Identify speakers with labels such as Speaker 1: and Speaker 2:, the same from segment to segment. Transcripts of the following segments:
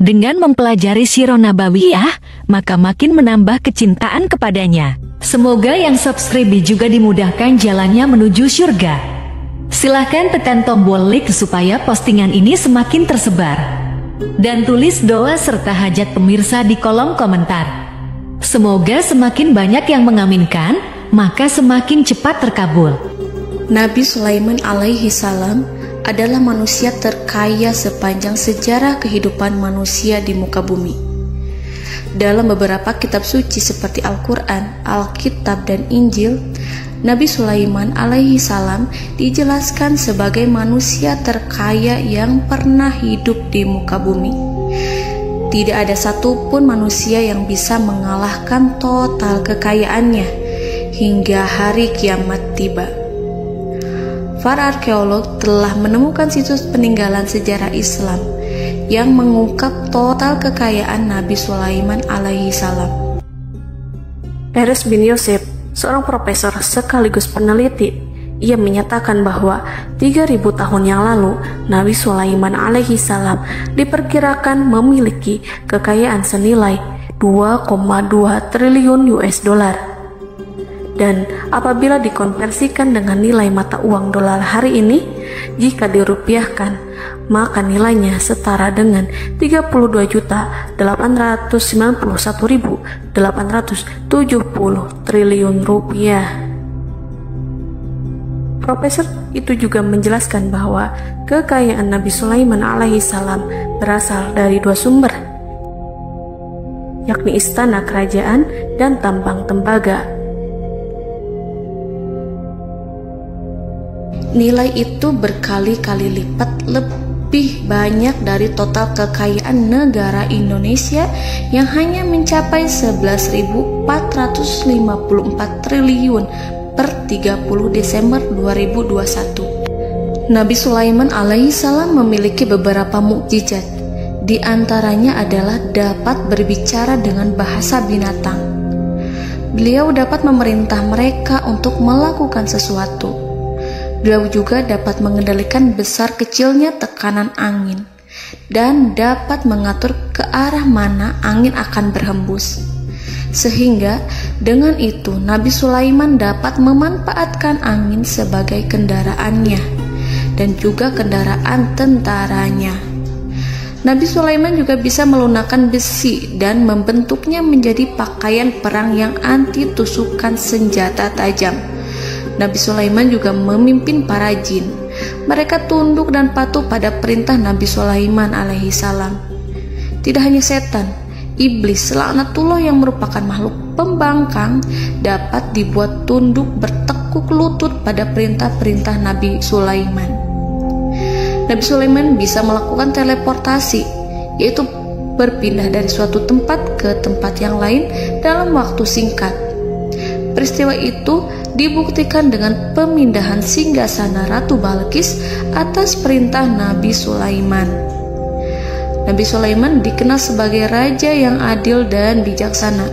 Speaker 1: Dengan mempelajari Sirah Nabawiyah, maka makin menambah kecintaan kepadanya. Semoga yang subscribe juga dimudahkan jalannya menuju surga. Silahkan tekan tombol like supaya postingan ini semakin tersebar. Dan tulis doa serta hajat pemirsa di kolom komentar. Semoga semakin banyak yang mengaminkan, maka semakin cepat terkabul.
Speaker 2: Nabi Sulaiman alaihi salam adalah manusia terkaya sepanjang sejarah kehidupan manusia di muka bumi. Dalam beberapa kitab suci seperti Al-Quran, Alkitab, dan Injil, Nabi Sulaiman alaihi salam dijelaskan sebagai manusia terkaya yang pernah hidup di muka bumi. Tidak ada satupun manusia yang bisa mengalahkan total kekayaannya hingga hari kiamat tiba. Para arkeolog telah menemukan situs peninggalan sejarah Islam yang mengungkap total kekayaan Nabi Sulaiman alaihi salam.
Speaker 3: Peres bin Yosef, seorang profesor sekaligus peneliti, ia menyatakan bahwa 3.000 tahun yang lalu Nabi Sulaiman alaihi salam diperkirakan memiliki kekayaan senilai 2,2 triliun US dollar. Dan apabila dikonversikan dengan nilai mata uang dolar hari ini, jika dirupiahkan, maka nilainya setara dengan 32.891.870 triliun rupiah. Profesor itu juga menjelaskan bahwa kekayaan Nabi Sulaiman alaihi salam berasal dari dua sumber, yakni istana kerajaan dan tambang tembaga.
Speaker 2: Nilai itu berkali-kali lipat lebih banyak dari total kekayaan negara Indonesia yang hanya mencapai 11.454 triliun per 30 Desember 2021. Nabi Sulaiman alaihi salam memiliki beberapa mukjizat. Di antaranya adalah dapat berbicara dengan bahasa binatang. Beliau dapat memerintah mereka untuk melakukan sesuatu. Beliau juga dapat mengendalikan besar kecilnya tekanan angin dan dapat mengatur ke arah mana angin akan berhembus. Sehingga dengan itu Nabi Sulaiman dapat memanfaatkan angin sebagai kendaraannya dan juga kendaraan tentaranya. Nabi Sulaiman juga bisa melunakkan besi dan membentuknya menjadi pakaian perang yang anti tusukan senjata tajam. Nabi Sulaiman juga memimpin para jin. Mereka tunduk dan patuh pada perintah Nabi Sulaiman alaihi salam. Tidak hanya setan, iblis laknatullah yang merupakan makhluk pembangkang dapat dibuat tunduk bertekuk lutut pada perintah-perintah Nabi Sulaiman. Nabi Sulaiman bisa melakukan teleportasi, yaitu berpindah dari suatu tempat ke tempat yang lain dalam waktu singkat. Peristiwa itu dibuktikan dengan pemindahan singgasana Ratu Balqis atas perintah Nabi Sulaiman. Nabi Sulaiman dikenal sebagai raja yang adil dan bijaksana.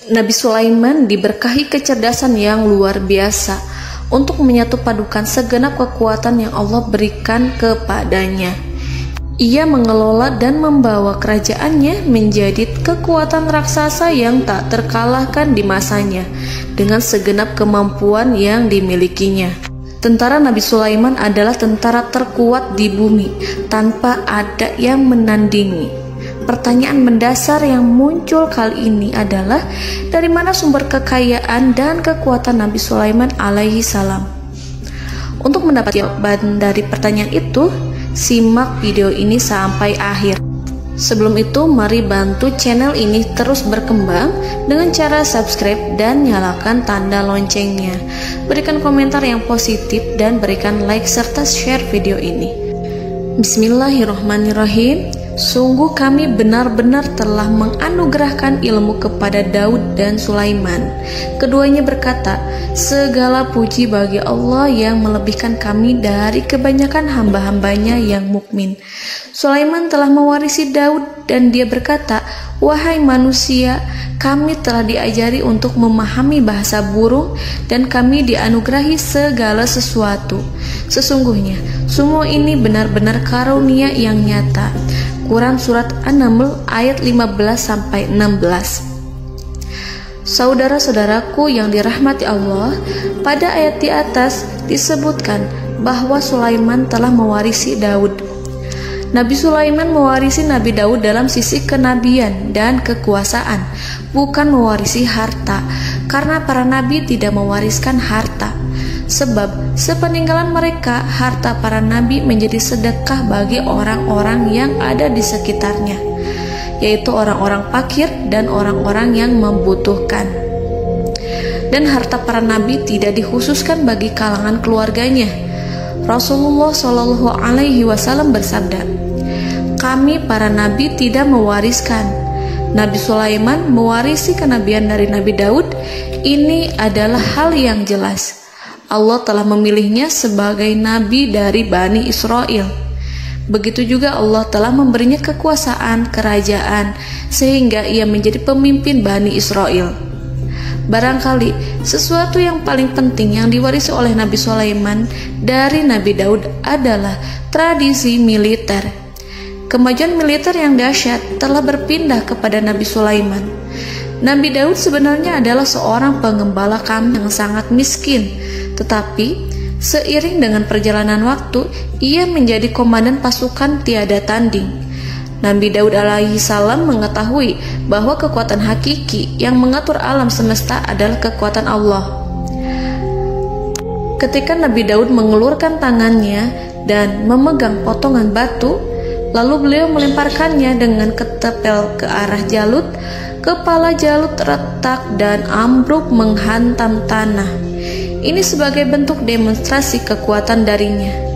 Speaker 2: Nabi Sulaiman diberkahi kecerdasan yang luar biasa untuk menyatu padukan segenap kekuatan yang Allah berikan kepadanya. Ia mengelola dan membawa kerajaannya menjadi kekuatan raksasa yang tak terkalahkan di masanya dengan segenap kemampuan yang dimilikinya. Tentara Nabi Sulaiman adalah tentara terkuat di bumi tanpa ada yang menandingi. Pertanyaan mendasar yang muncul kali ini adalah dari mana sumber kekayaan dan kekuatan Nabi Sulaiman alaihi salam? Untuk mendapat jawaban dari pertanyaan itu, simak video ini sampai akhir. Sebelum itu, mari bantu channel ini terus berkembang dengan cara subscribe dan nyalakan tanda loncengnya. Berikan komentar yang positif dan berikan like serta share video ini. Bismillahirrahmanirrahim. Sungguh kami benar-benar telah menganugerahkan ilmu kepada Daud dan Sulaiman. Keduanya berkata, segala puji bagi Allah yang melebihkan kami dari kebanyakan hamba-hambanya yang mukmin. Sulaiman telah mewarisi Daud dan dia berkata, "Wahai manusia, kami telah diajari untuk memahami bahasa burung dan kami dianugerahi segala sesuatu. Sesungguhnya, semua ini benar-benar karunia yang nyata." Quran Surat An-Naml ayat 15-16. Saudara-saudaraku yang dirahmati Allah, pada ayat di atas disebutkan bahwa Sulaiman telah mewarisi Daud. Nabi Sulaiman mewarisi Nabi Daud dalam sisi kenabian dan kekuasaan, bukan mewarisi harta, karena para nabi tidak mewariskan harta. Sebab sepeninggalan mereka, harta para nabi menjadi sedekah bagi orang-orang yang ada di sekitarnya, yaitu orang-orang fakir dan orang-orang yang membutuhkan. Dan harta para nabi tidak dikhususkan bagi kalangan keluarganya. Rasulullah Shallallahu Alaihi Wasallam bersabda, "Kami para nabi tidak mewariskan." Nabi Sulaiman mewarisi kenabian dari Nabi Daud. Ini adalah hal yang jelas. Allah telah memilihnya sebagai nabi dari Bani Israel. Begitu juga Allah telah memberinya kekuasaan kerajaan sehingga ia menjadi pemimpin Bani Israel. Barangkali sesuatu yang paling penting yang diwarisi oleh Nabi Sulaiman dari Nabi Daud adalah tradisi militer. Kemajuan militer yang dahsyat telah berpindah kepada Nabi Sulaiman. Nabi Daud sebenarnya adalah seorang pengembala kambing yang sangat miskin, tetapi seiring dengan perjalanan waktu, ia menjadi komandan pasukan tiada tanding. Nabi Daud alaihi salam mengetahui bahwa kekuatan hakiki yang mengatur alam semesta adalah kekuatan Allah. Ketika Nabi Daud mengulurkan tangannya dan memegang potongan batu, lalu beliau melemparkannya dengan ketepel ke arah Jalut, kepala Jalut retak dan ambruk menghantam tanah. Ini sebagai bentuk demonstrasi kekuatan darinya.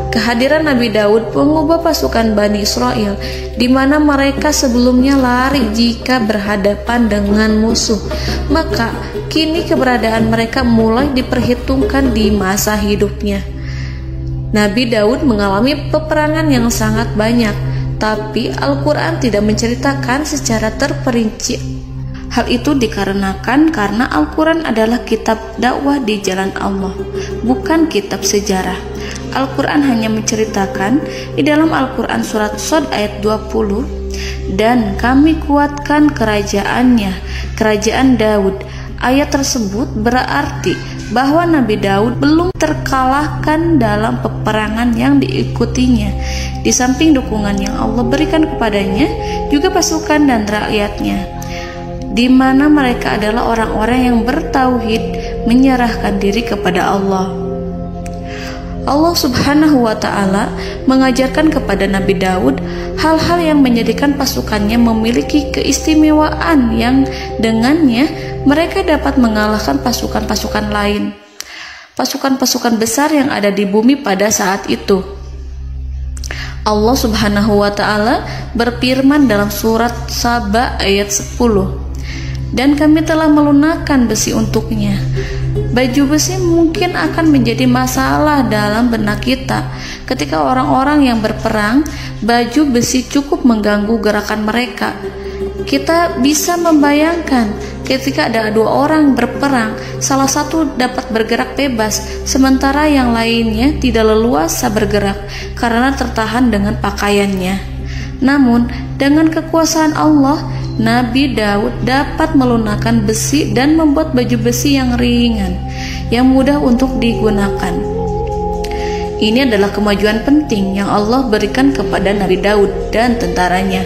Speaker 2: Kehadiran Nabi Daud mengubah pasukan Bani Israel, di mana mereka sebelumnya lari jika berhadapan dengan musuh. Maka kini keberadaan mereka mulai diperhitungkan di masa hidupnya. Nabi Daud mengalami peperangan yang sangat banyak, tapi Al-Quran tidak menceritakan secara terperinci. Hal itu dikarenakan karena Al-Quran adalah kitab dakwah di jalan Allah, bukan kitab sejarah. Al-Quran hanya menceritakan di dalam Al-Quran surat Shad ayat 20, "Dan kami kuatkan kerajaannya, kerajaan Daud." Ayat tersebut berarti bahwa Nabi Daud belum terkalahkan dalam peperangan yang diikutinya. Di samping dukungan yang Allah berikan kepadanya, juga pasukan dan rakyatnya, di mana mereka adalah orang-orang yang bertauhid, menyerahkan diri kepada Allah. Allah Subhanahu wa Ta'ala mengajarkan kepada Nabi Daud hal-hal yang menjadikan pasukannya memiliki keistimewaan yang dengannya mereka dapat mengalahkan pasukan-pasukan lain, pasukan-pasukan besar yang ada di bumi pada saat itu. Allah Subhanahu wa Ta'ala berfirman dalam surat Saba ayat 10, "Dan kami telah melunakkan besi untuknya." Baju besi mungkin akan menjadi masalah dalam benak kita. Ketika orang-orang yang berperang, baju besi cukup mengganggu gerakan mereka. Kita bisa membayangkan ketika ada dua orang berperang, salah satu dapat bergerak bebas, sementara yang lainnya tidak leluasa bergerak karena tertahan dengan pakaiannya. Namun, dengan kekuasaan Allah, Nabi Daud dapat melunakkan besi dan membuat baju besi yang ringan, yang mudah untuk digunakan. Ini adalah kemajuan penting yang Allah berikan kepada Nabi Daud dan tentaranya.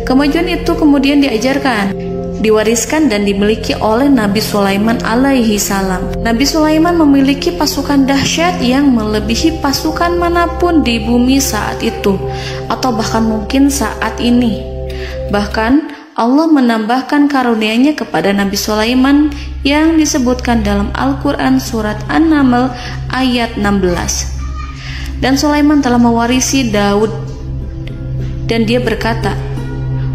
Speaker 2: Kemajuan itu kemudian diajarkan, diwariskan dan dimiliki oleh Nabi Sulaiman alaihi salam. Nabi Sulaiman memiliki pasukan dahsyat yang melebihi pasukan manapun di bumi saat itu, atau bahkan mungkin saat ini. Bahkan Allah menambahkan karunia-Nya kepada Nabi Sulaiman yang disebutkan dalam Al-Quran surat An-Naml ayat 16. Dan Sulaiman telah mewarisi Daud, dan dia berkata,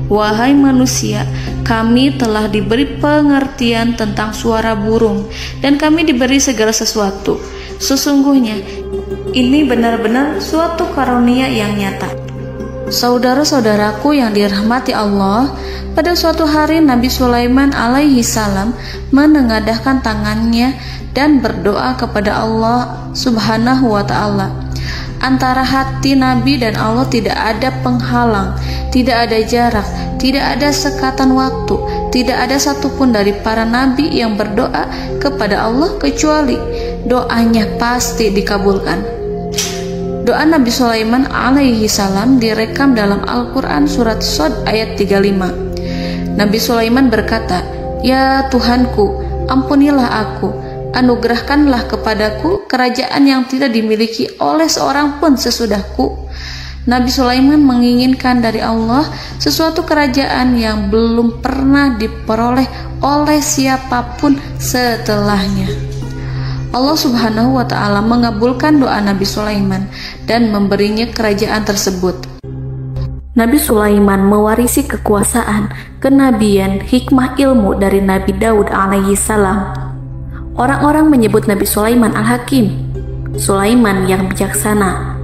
Speaker 2: "Wahai manusia, kami telah diberi pengertian tentang suara burung, dan kami diberi segala sesuatu. Sesungguhnya, ini benar-benar suatu karunia yang nyata." Saudara-saudaraku yang dirahmati Allah, pada suatu hari Nabi Sulaiman alaihi salam menengadahkan tangannya dan berdoa kepada Allah Subhanahu wa ta'ala. Antara hati Nabi dan Allah tidak ada penghalang, tidak ada jarak, tidak ada sekatan waktu, tidak ada satupun dari para nabi yang berdoa kepada Allah kecuali doanya pasti dikabulkan. Doa Nabi Sulaiman alaihi salam direkam dalam Al-Quran surat Shad ayat 35. Nabi Sulaiman berkata, "Ya Tuhanku, ampunilah aku, anugerahkanlah kepadaku kerajaan yang tidak dimiliki oleh seorang pun sesudahku." Nabi Sulaiman menginginkan dari Allah sesuatu kerajaan yang belum pernah diperoleh oleh siapapun setelahnya. Allah Subhanahu wa ta'ala mengabulkan doa Nabi Sulaiman dan memberinya kerajaan tersebut.
Speaker 3: Nabi Sulaiman mewarisi kekuasaan, kenabian, hikmah ilmu dari Nabi Daud alaihi salam. Orang-orang menyebut Nabi Sulaiman Al-Hakim, Sulaiman yang bijaksana.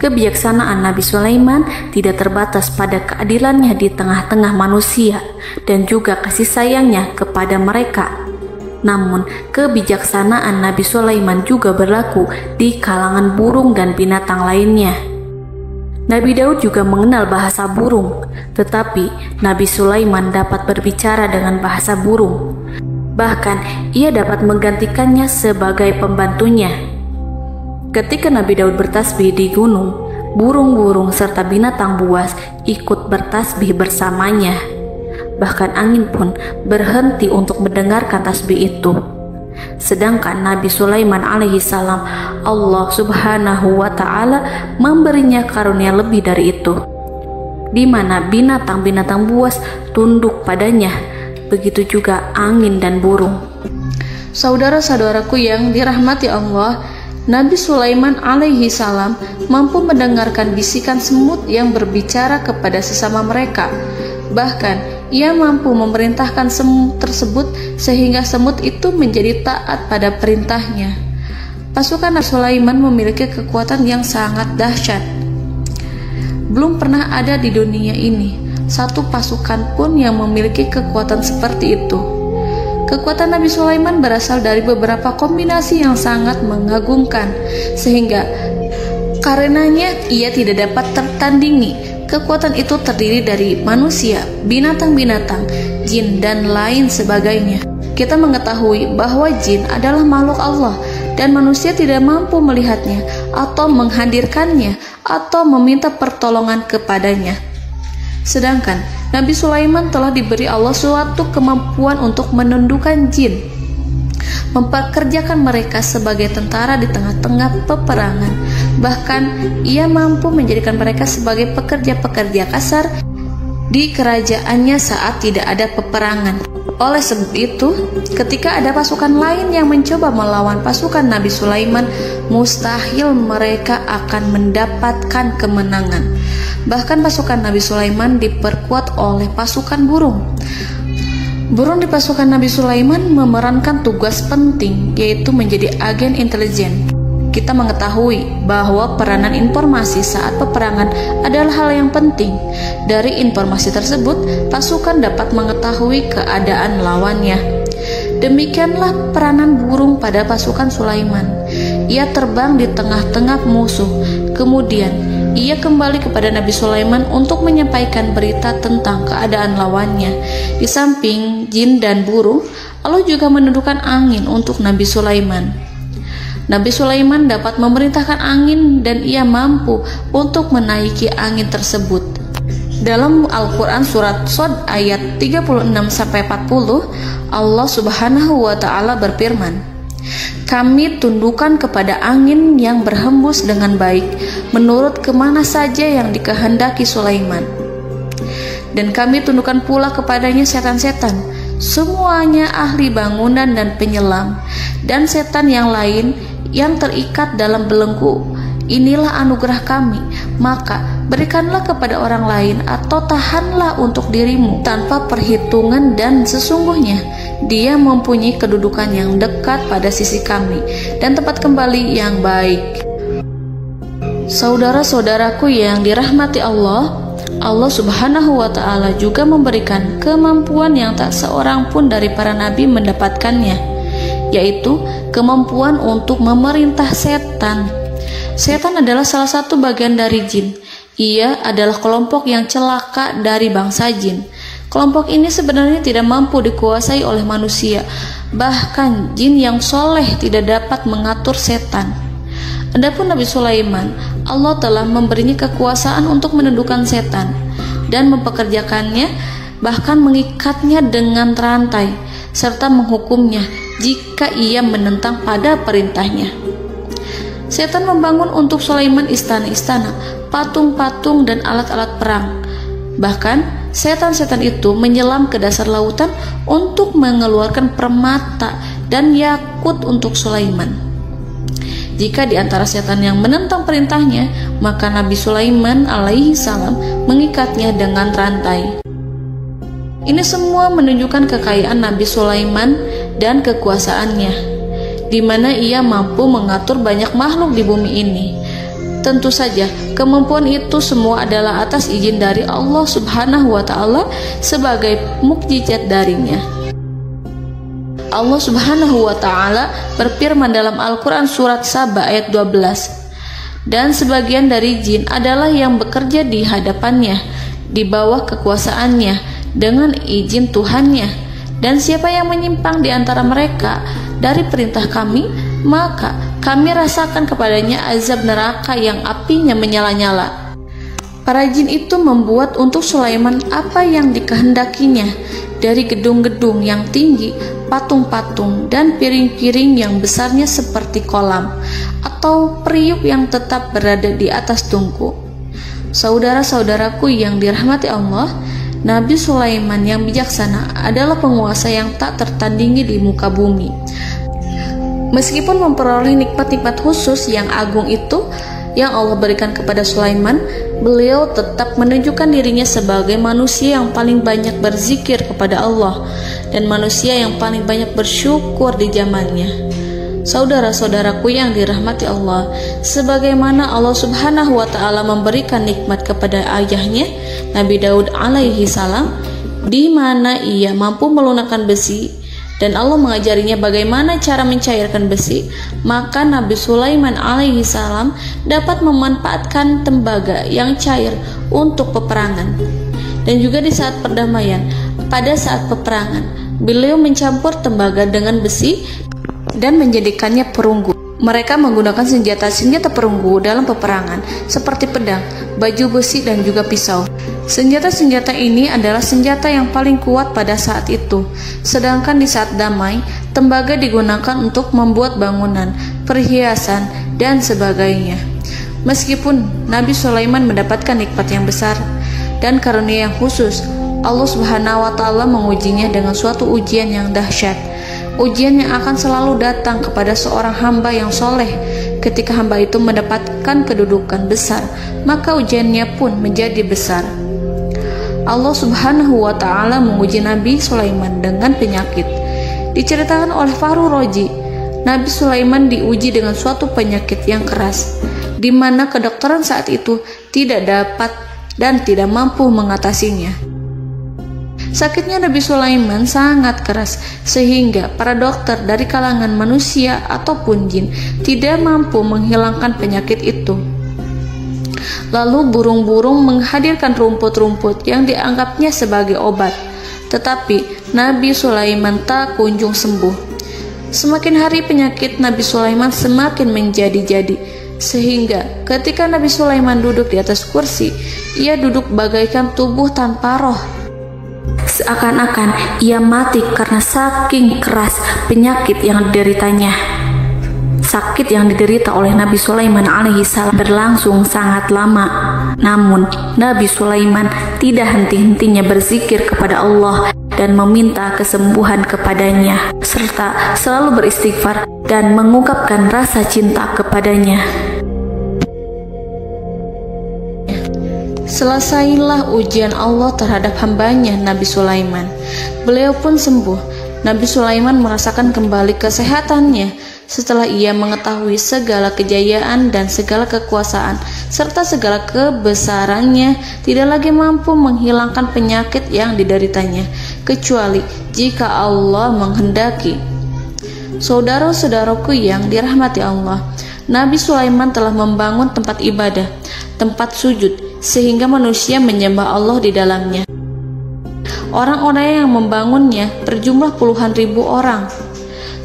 Speaker 3: Kebijaksanaan Nabi Sulaiman tidak terbatas pada keadilannya di tengah-tengah manusia dan juga kasih sayangnya kepada mereka. Namun, kebijaksanaan Nabi Sulaiman juga berlaku di kalangan burung dan binatang lainnya. Nabi Daud juga mengenal bahasa burung, tetapi Nabi Sulaiman dapat berbicara dengan bahasa burung. Bahkan, ia dapat menggantikannya sebagai pembantunya. Ketika Nabi Daud bertasbih di gunung, burung-burung serta binatang buas ikut bertasbih bersamanya. Bahkan angin pun berhenti untuk mendengarkan tasbih itu. Sedangkan Nabi Sulaiman alaihi salam, Allah Subhanahu wa ta'ala memberinya karunia lebih dari itu, di mana binatang-binatang buas tunduk padanya, begitu juga angin dan burung.
Speaker 2: Saudara-saudaraku yang dirahmati Allah, Nabi Sulaiman alaihi salam mampu mendengarkan bisikan semut yang berbicara kepada sesama mereka. Bahkan ia mampu memerintahkan semut tersebut sehingga semut itu menjadi taat pada perintahnya. Pasukan Nabi Sulaiman memiliki kekuatan yang sangat dahsyat. Belum pernah ada di dunia ini satu pasukan pun yang memiliki kekuatan seperti itu. Kekuatan Nabi Sulaiman berasal dari beberapa kombinasi yang sangat mengagumkan, sehingga karenanya ia tidak dapat tertandingi. Kekuatan itu terdiri dari manusia, binatang-binatang, jin, dan lain sebagainya. Kita mengetahui bahwa jin adalah makhluk Allah dan manusia tidak mampu melihatnya atau menghadirkannya atau meminta pertolongan kepadanya. Sedangkan Nabi Sulaiman telah diberi Allah suatu kemampuan untuk menundukkan jin, mempekerjakan mereka sebagai tentara di tengah-tengah peperangan. Bahkan ia mampu menjadikan mereka sebagai pekerja-pekerja kasar di kerajaannya saat tidak ada peperangan. Oleh sebab itu, ketika ada pasukan lain yang mencoba melawan pasukan Nabi Sulaiman, mustahil mereka akan mendapatkan kemenangan. Bahkan pasukan Nabi Sulaiman diperkuat oleh pasukan burung. Burung di pasukan Nabi Sulaiman memerankan tugas penting, yaitu menjadi agen intelijen. Kita mengetahui bahwa peranan informasi saat peperangan adalah hal yang penting. Dari informasi tersebut, pasukan dapat mengetahui keadaan lawannya. Demikianlah peranan burung pada pasukan Sulaiman. Ia terbang di tengah-tengah musuh. Kemudian, ia kembali kepada Nabi Sulaiman untuk menyampaikan berita tentang keadaan lawannya. Di samping jin dan burung, Allah juga menundukkan angin untuk Nabi Sulaiman. Nabi Sulaiman dapat memerintahkan angin dan ia mampu untuk menaiki angin tersebut. Dalam Al-Quran surat Shad ayat 36-40, Allah Subhanahu wa ta'ala berfirman, "Kami tundukkan kepada angin yang berhembus dengan baik menurut kemana saja yang dikehendaki Sulaiman. Dan kami tundukkan pula kepadanya setan-setan, semuanya ahli bangunan dan penyelam, dan setan yang lain yang terikat dalam belenggu. Inilah anugerah kami, maka berikanlah kepada orang lain atau tahanlah untuk dirimu tanpa perhitungan, dan sesungguhnya dia mempunyai kedudukan yang dekat pada sisi kami dan tempat kembali yang baik." Saudara-saudaraku yang dirahmati Allah, Allah Subhanahu wa Ta'ala juga memberikan kemampuan yang tak seorang pun dari para nabi mendapatkannya, yaitu kemampuan untuk memerintah setan. Setan adalah salah satu bagian dari jin. Ia adalah kelompok yang celaka dari bangsa jin. Kelompok ini sebenarnya tidak mampu dikuasai oleh manusia. Bahkan jin yang soleh tidak dapat mengatur setan. Adapun Nabi Sulaiman, Allah telah memberinya kekuasaan untuk menundukkan setan dan mempekerjakannya, bahkan mengikatnya dengan rantai serta menghukumnya jika ia menentang pada perintahnya. Setan membangun untuk Sulaiman istana-istana, patung-patung dan alat-alat perang. Bahkan setan-setan itu menyelam ke dasar lautan untuk mengeluarkan permata dan yakut untuk Sulaiman. Jika di antara setan yang menentang perintahnya, maka Nabi Sulaiman alaihi salam mengikatnya dengan rantai. Ini semua menunjukkan kekayaan Nabi Sulaiman dan kekuasaannya, di mana ia mampu mengatur banyak makhluk di bumi ini. Tentu saja, kemampuan itu semua adalah atas izin dari Allah Subhanahu wa Ta'ala sebagai mukjizat darinya. Allah Subhanahu wa Ta'ala berfirman dalam Al-Quran surat Saba ayat 12, dan sebagian dari jin adalah yang bekerja di hadapannya di bawah kekuasaannya dengan izin Tuhannya, dan siapa yang menyimpang di antara mereka dari perintah kami, maka kami rasakan kepadanya azab neraka yang apinya menyala-nyala. Para jin itu membuat untuk Sulaiman apa yang dikehendakinya, dari gedung-gedung yang tinggi, patung-patung, dan piring-piring yang besarnya seperti kolam, atau periuk yang tetap berada di atas tungku. Saudara-saudaraku yang dirahmati Allah, Nabi Sulaiman yang bijaksana adalah penguasa yang tak tertandingi di muka bumi. Meskipun memperoleh nikmat-nikmat khusus yang agung itu yang Allah berikan kepada Sulaiman, beliau tetap menunjukkan dirinya sebagai manusia yang paling banyak berzikir kepada Allah dan manusia yang paling banyak bersyukur di zamannya. Saudara-saudaraku yang dirahmati Allah, sebagaimana Allah Subhanahu wa Ta'ala memberikan nikmat kepada ayahnya Nabi Daud alaihi salam, di mana ia mampu melunakkan besi, dan Allah mengajarinya bagaimana cara mencairkan besi, maka Nabi Sulaiman alaihi salam dapat memanfaatkan tembaga yang cair untuk peperangan. Dan juga di saat perdamaian, pada saat peperangan, beliau mencampur tembaga dengan besi dan menjadikannya perunggu. Mereka menggunakan senjata-senjata perunggu dalam peperangan seperti pedang, baju besi, dan juga pisau. Senjata-senjata ini adalah senjata yang paling kuat pada saat itu. Sedangkan di saat damai, tembaga digunakan untuk membuat bangunan, perhiasan, dan sebagainya. Meskipun Nabi Sulaiman mendapatkan nikmat yang besar dan karunia yang khusus, Allah Subhanahu wa Ta'ala mengujinya dengan suatu ujian yang dahsyat. Ujian yang akan selalu datang kepada seorang hamba yang soleh. Ketika hamba itu mendapatkan kedudukan besar, maka ujiannya pun menjadi besar. Allah Subhanahu wa Ta'ala menguji Nabi Sulaiman dengan penyakit. Diceritakan oleh Fahru Roji, Nabi Sulaiman diuji dengan suatu penyakit yang keras, di mana kedokteran saat itu tidak dapat dan tidak mampu mengatasinya. Sakitnya Nabi Sulaiman sangat keras, sehingga para dokter dari kalangan manusia ataupun jin tidak mampu menghilangkan penyakit itu. Lalu burung-burung menghadirkan rumput-rumput yang dianggapnya sebagai obat, tetapi Nabi Sulaiman tak kunjung sembuh. Semakin hari penyakit Nabi Sulaiman semakin menjadi-jadi, sehingga ketika Nabi Sulaiman duduk di atas kursi, ia duduk bagaikan tubuh tanpa roh.
Speaker 3: Seakan-akan ia mati karena saking keras penyakit yang dideritanya. Sakit yang diderita oleh Nabi Sulaiman alaihi salam berlangsung sangat lama. Namun Nabi Sulaiman tidak henti-hentinya berzikir kepada Allah dan meminta kesembuhan kepadanya, serta selalu beristighfar dan mengungkapkan rasa cinta kepadanya.
Speaker 2: Selesailah ujian Allah terhadap hambanya Nabi Sulaiman. Beliau pun sembuh. Nabi Sulaiman merasakan kembali kesehatannya. Setelah ia mengetahui segala kejayaan dan segala kekuasaan serta segala kebesarannya, tidak lagi mampu menghilangkan penyakit yang dideritanya, kecuali jika Allah menghendaki. Saudara-saudaraku yang dirahmati Allah, Nabi Sulaiman telah membangun tempat ibadah, tempat sujud, sehingga manusia menyembah Allah di dalamnya. Orang-orang yang membangunnya berjumlah puluhan ribu orang.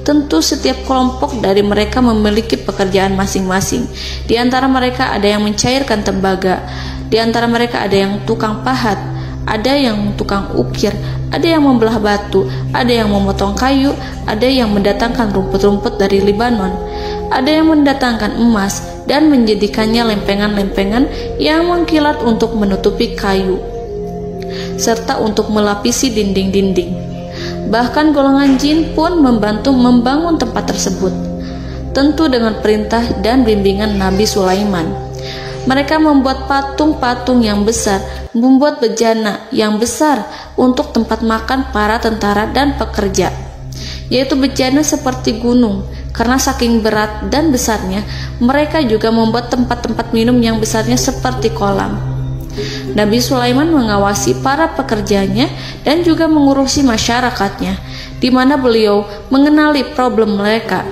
Speaker 2: Tentu setiap kelompok dari mereka memiliki pekerjaan masing-masing. Di antara mereka ada yang mencairkan tembaga, di antara mereka ada yang tukang pahat, ada yang tukang ukir, ada yang membelah batu, ada yang memotong kayu, ada yang mendatangkan rumput-rumput dari Libanon, ada yang mendatangkan emas dan menjadikannya lempengan-lempengan yang mengkilat untuk menutupi kayu, serta untuk melapisi dinding-dinding. Bahkan golongan jin pun membantu membangun tempat tersebut, tentu dengan perintah dan bimbingan Nabi Sulaiman. Mereka membuat patung-patung yang besar, membuat bejana yang besar untuk tempat makan para tentara dan pekerja, yaitu bejana seperti gunung. Karena saking berat dan besarnya, mereka juga membuat tempat-tempat minum yang besarnya seperti kolam. Nabi Sulaiman mengawasi para pekerjanya dan juga mengurusi masyarakatnya, di mana beliau mengenali problem mereka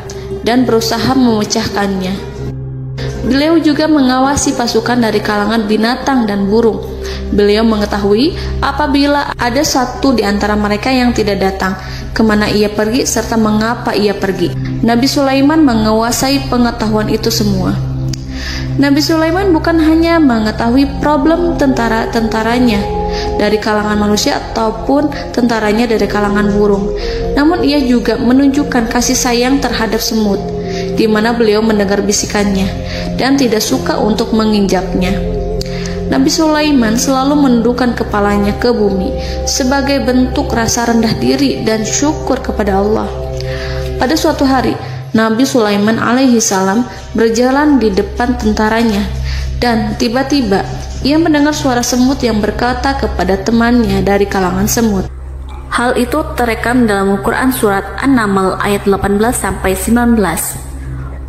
Speaker 2: dan berusaha memecahkannya. Beliau juga mengawasi pasukan dari kalangan binatang dan burung. Beliau mengetahui apabila ada satu di antara mereka yang tidak datang, kemana ia pergi serta mengapa ia pergi. Nabi Sulaiman menguasai pengetahuan itu semua. Nabi Sulaiman bukan hanya mengetahui problem tentara-tentaranya dari kalangan manusia ataupun tentaranya dari kalangan burung, namun ia juga menunjukkan kasih sayang terhadap semut, di mana beliau mendengar bisikannya dan tidak suka untuk menginjaknya. Nabi Sulaiman selalu menundukkan kepalanya ke bumi sebagai bentuk rasa rendah diri dan syukur kepada Allah. Pada suatu hari, Nabi Sulaiman alaihi salam berjalan di depan tentaranya, dan tiba-tiba ia mendengar suara semut yang berkata kepada temannya dari kalangan semut.
Speaker 3: Hal itu terekam dalam Al-Quran surat An-Naml ayat 18-19.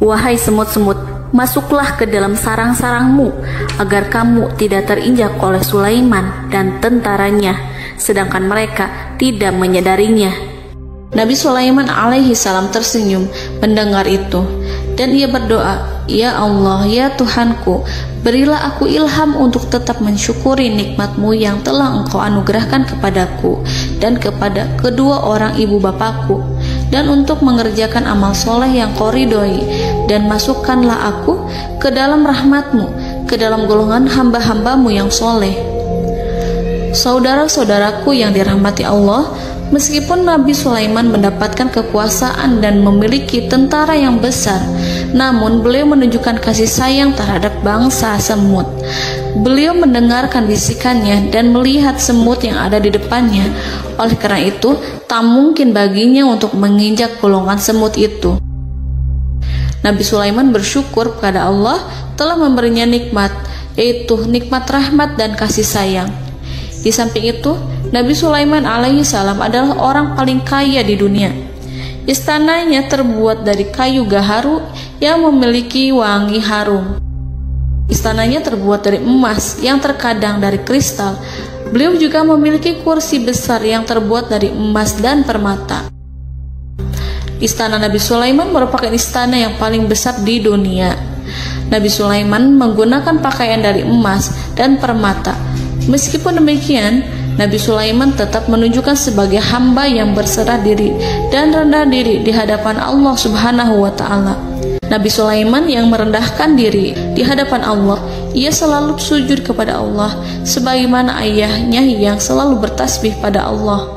Speaker 3: Wahai semut-semut, masuklah ke dalam sarang-sarangmu, agar kamu tidak terinjak oleh Sulaiman dan tentaranya, sedangkan mereka tidak menyadarinya.
Speaker 2: Nabi Sulaiman alaihi salam tersenyum mendengar itu, dan ia berdoa, "Ya Allah, ya Tuhanku, berilah aku ilham untuk tetap mensyukuri nikmat-Mu yang telah Engkau anugerahkan kepadaku dan kepada kedua orang ibu bapakku, dan untuk mengerjakan amal soleh yang Kau ridhoi, dan masukkanlah aku ke dalam rahmat-Mu, ke dalam golongan hamba-hamba-Mu yang soleh." Saudara-saudaraku yang dirahmati Allah, meskipun Nabi Sulaiman mendapatkan kekuasaan dan memiliki tentara yang besar, namun beliau menunjukkan kasih sayang terhadap bangsa semut. Beliau mendengarkan bisikannya dan melihat semut yang ada di depannya. Oleh karena itu, tak mungkin baginya untuk menginjak golongan semut itu. Nabi Sulaiman bersyukur kepada Allah telah memberinya nikmat, yaitu nikmat rahmat dan kasih sayang. Di samping itu, Nabi Sulaiman alaihi salam adalah orang paling kaya di dunia. Istananya terbuat dari kayu gaharu yang memiliki wangi harum. Istananya terbuat dari emas yang terkadang dari kristal. Beliau juga memiliki kursi besar yang terbuat dari emas dan permata. Istana Nabi Sulaiman merupakan istana yang paling besar di dunia. Nabi Sulaiman menggunakan pakaian dari emas dan permata. Meskipun demikian, Nabi Sulaiman tetap menunjukkan sebagai hamba yang berserah diri dan rendah diri di hadapan Allah Subhanahu wa Ta'ala. Nabi Sulaiman yang merendahkan diri di hadapan Allah, ia selalu sujud kepada Allah, sebagaimana ayahnya yang selalu bertasbih pada Allah.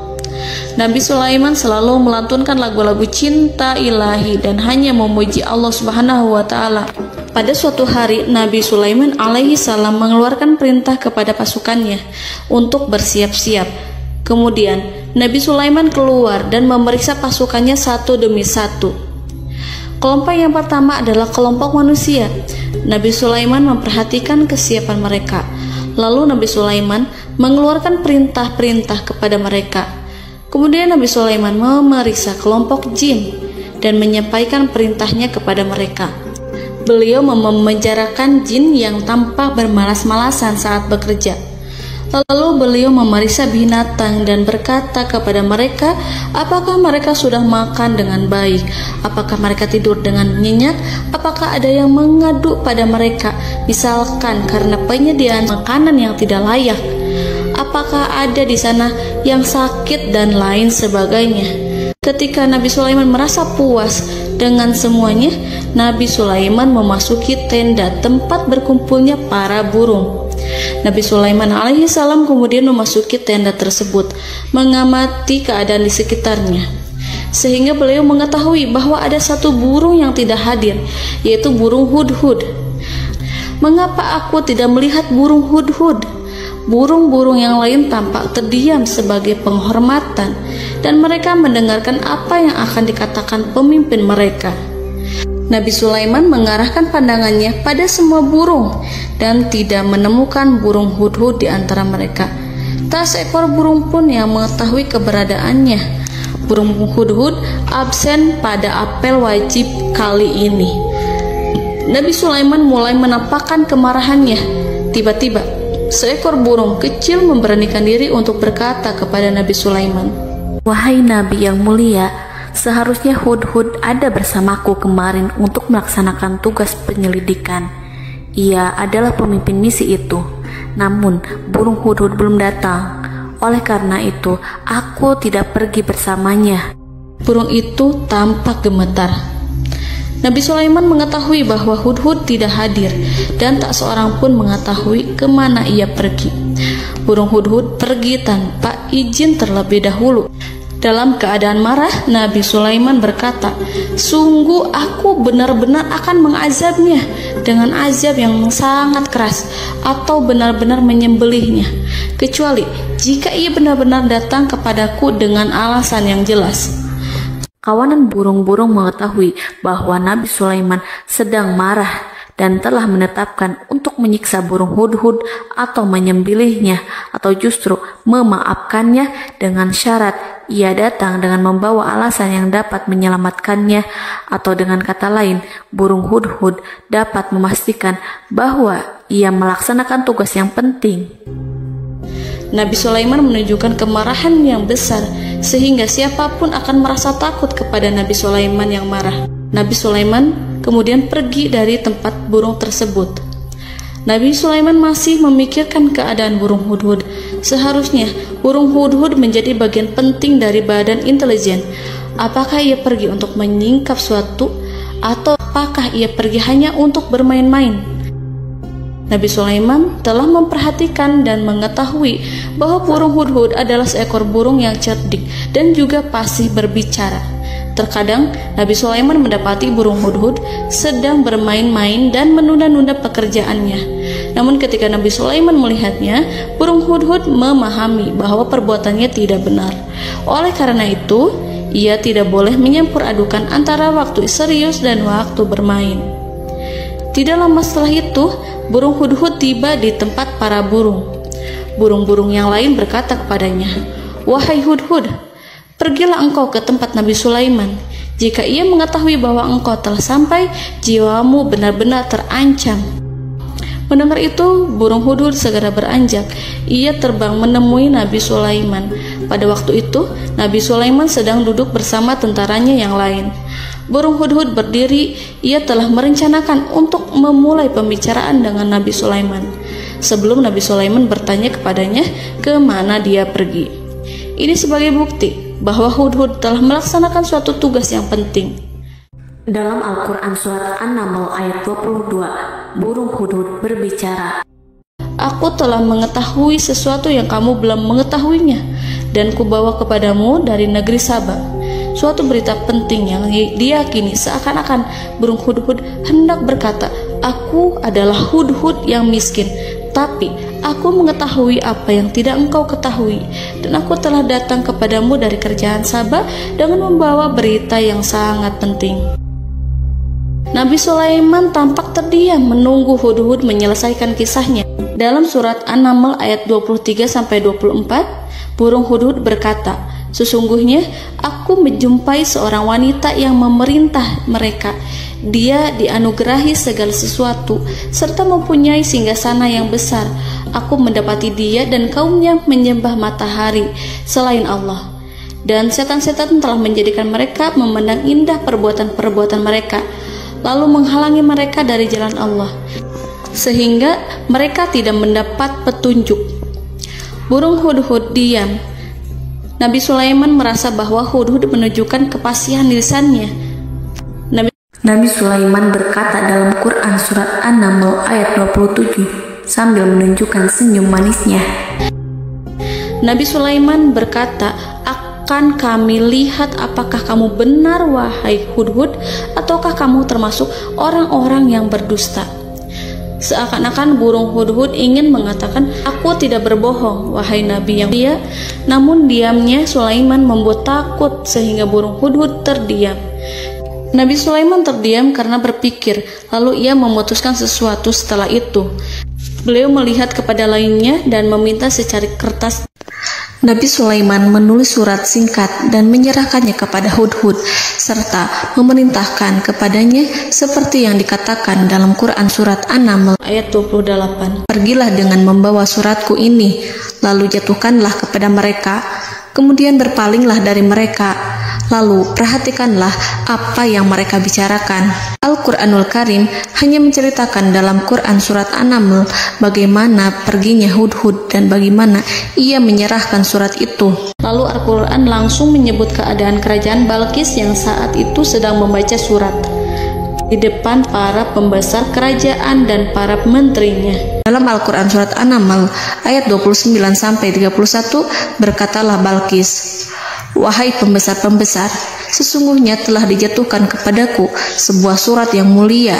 Speaker 2: Nabi Sulaiman selalu melantunkan lagu-lagu cinta ilahi dan hanya memuji Allah Subhanahu wa Ta'ala. Pada suatu hari, Nabi Sulaiman alaihi salam mengeluarkan perintah kepada pasukannya untuk bersiap-siap. Kemudian, Nabi Sulaiman keluar dan memeriksa pasukannya satu demi satu. Kelompok yang pertama adalah kelompok manusia. Nabi Sulaiman memperhatikan kesiapan mereka. Lalu Nabi Sulaiman mengeluarkan perintah-perintah kepada mereka. Kemudian Nabi Sulaiman memeriksa kelompok jin. dan menyampaikan perintahnya kepada mereka. Beliau memenjarakan jin yang tampak bermalas-malasan saat bekerja. Lalu beliau memeriksa binatang dan berkata kepada mereka, apakah mereka sudah makan dengan baik? Apakah mereka tidur dengan nyenyak? Apakah ada yang mengadu pada mereka, misalkan karena penyediaan makanan yang tidak layak? Apakah ada di sana yang sakit dan lain sebagainya? Ketika Nabi Sulaiman merasa puas dengan semuanya, Nabi Sulaiman memasuki tenda tempat berkumpulnya para burung. Nabi Sulaiman alaihissalam kemudian memasuki tenda tersebut, mengamati keadaan di sekitarnya, sehingga beliau mengetahui bahwa ada satu burung yang tidak hadir, yaitu burung hudhud. Mengapa aku tidak melihat burung hudhud? Burung-burung yang lain tampak terdiam sebagai penghormatan, dan mereka mendengarkan apa yang akan dikatakan pemimpin mereka. Nabi Sulaiman mengarahkan pandangannya pada semua burung dan tidak menemukan burung hudhud di antara mereka. Tak seekor burung pun yang mengetahui keberadaannya. Burung hudhud absen pada apel wajib kali ini. Nabi Sulaiman mulai menampakkan kemarahannya. Tiba-tiba, seekor burung kecil memberanikan diri untuk berkata kepada Nabi Sulaiman,
Speaker 3: "Wahai Nabi yang mulia, seharusnya hudhud ada bersamaku kemarin untuk melaksanakan tugas penyelidikan. Ia adalah pemimpin misi itu. Namun burung hudhud belum datang. Oleh karena itu, aku tidak pergi bersamanya."
Speaker 2: Burung itu tampak gemetar. Nabi Sulaiman mengetahui bahwa hudhud tidak hadir dan tak seorang pun mengetahui kemana ia pergi. Burung hudhud pergi tanpa izin terlebih dahulu. Dalam keadaan marah, Nabi Sulaiman berkata, "Sungguh aku benar-benar akan mengazabnya dengan azab yang sangat keras, atau benar-benar menyembelihnya, kecuali jika ia benar-benar datang kepadaku dengan alasan yang jelas."
Speaker 3: Kawanan burung-burung mengetahui bahwa Nabi Sulaiman sedang marah dan telah menetapkan untuk menyiksa burung hudhud atau menyembelihnya, atau justru memaafkannya dengan syarat ia datang dengan membawa alasan yang dapat menyelamatkannya, atau dengan kata lain, burung hudhud dapat memastikan bahwa ia melaksanakan tugas yang penting.
Speaker 2: Nabi Sulaiman menunjukkan kemarahan yang besar sehingga siapapun akan merasa takut kepada Nabi Sulaiman yang marah. Nabi Sulaiman kemudian pergi dari tempat burung tersebut. Nabi Sulaiman masih memikirkan keadaan burung hudhud. Seharusnya burung hudhud menjadi bagian penting dari badan intelijen. Apakah ia pergi untuk menyingkap suatu, atau apakah ia pergi hanya untuk bermain-main? Nabi Sulaiman telah memperhatikan dan mengetahui bahwa burung hudhud adalah seekor burung yang cerdik dan juga fasih berbicara. Terkadang Nabi Sulaiman mendapati burung hudhud sedang bermain-main dan menunda-nunda pekerjaannya. Namun ketika Nabi Sulaiman melihatnya, burung hudhud memahami bahwa perbuatannya tidak benar. Oleh karena itu, ia tidak boleh menyampur adukan antara waktu serius dan waktu bermain. Tidak lama setelah itu, burung hudhud tiba di tempat para burung. Burung-burung yang lain berkata kepadanya, "Wahai hudhud, pergilah engkau ke tempat Nabi Sulaiman. Jika ia mengetahui bahwa engkau telah sampai, jiwamu benar-benar terancam." Mendengar itu, burung hudhud segera beranjak. Ia terbang menemui Nabi Sulaiman. Pada waktu itu, Nabi Sulaiman sedang duduk bersama tentaranya yang lain. Burung hudhud berdiri. Ia telah merencanakan untuk memulai pembicaraan dengan Nabi Sulaiman sebelum Nabi Sulaiman bertanya kepadanya kemana dia pergi. Ini sebagai bukti bahwa hudhud telah melaksanakan suatu tugas yang penting.
Speaker 3: Dalam Al-Quran Surat An-Naml ayat 22, burung hudhud berbicara,
Speaker 2: "Aku telah mengetahui sesuatu yang kamu belum mengetahuinya, dan kubawa kepadamu dari negeri Saba suatu berita penting yang diyakini seakan-akan burung hudhud hendak berkata, 'Aku adalah hudhud yang miskin, tapi aku mengetahui apa yang tidak engkau ketahui, dan aku telah datang kepadamu dari kerajaan Saba dengan membawa berita yang sangat penting.'" Nabi Sulaiman tampak terdiam menunggu hudhud menyelesaikan kisahnya. Dalam surat An-Naml ayat 23-24, burung hudhud berkata, Sesungguhnya aku menjumpai seorang wanita yang memerintah mereka. Dia dianugerahi segala sesuatu serta mempunyai singgasana yang besar. Aku mendapati dia dan kaumnya menyembah matahari selain Allah. Dan setan-setan telah menjadikan mereka memandang indah perbuatan-perbuatan mereka, lalu menghalangi mereka dari jalan Allah, sehingga mereka tidak mendapat petunjuk. Burung hudhud diam. Nabi Sulaiman merasa bahwa hudhud menunjukkan kepasihan lisannya.
Speaker 3: Nabi Sulaiman berkata dalam Quran surat An-Naml ayat 27 sambil menunjukkan senyum manisnya.
Speaker 2: Nabi Sulaiman berkata, "Akan kami lihat apakah kamu benar wahai hudhud, ataukah kamu termasuk orang-orang yang berdusta." Seakan-akan burung hudhud ingin mengatakan, "Aku tidak berbohong, wahai Nabi yang mulia." Namun diamnya Sulaiman membuat takut sehingga burung hudhud terdiam. Nabi Sulaiman terdiam karena berpikir, lalu ia memutuskan sesuatu setelah itu. Beliau melihat kepada lainnya dan meminta secari kertas.
Speaker 3: Nabi Sulaiman menulis surat singkat dan menyerahkannya kepada hudhud, serta memerintahkan kepadanya seperti yang dikatakan dalam Quran surat An-Naml
Speaker 2: ayat 28.
Speaker 3: "Pergilah dengan membawa suratku ini, lalu jatuhkanlah kepada mereka, kemudian berpalinglah dari mereka, lalu perhatikanlah apa yang mereka bicarakan." Al-Quranul Karim hanya menceritakan dalam Quran surat An-Naml bagaimana perginya hudhud dan bagaimana ia menyerahkan surat itu.
Speaker 2: Lalu Al-Quran langsung menyebut keadaan kerajaan Balqis yang saat itu sedang membaca surat di depan para pembesar kerajaan dan para menterinya.
Speaker 3: Dalam Al-Quran surat An-Naml ayat 29-31 berkatalah Balqis, "Wahai pembesar-pembesar, sesungguhnya telah dijatuhkan kepadaku sebuah surat yang mulia.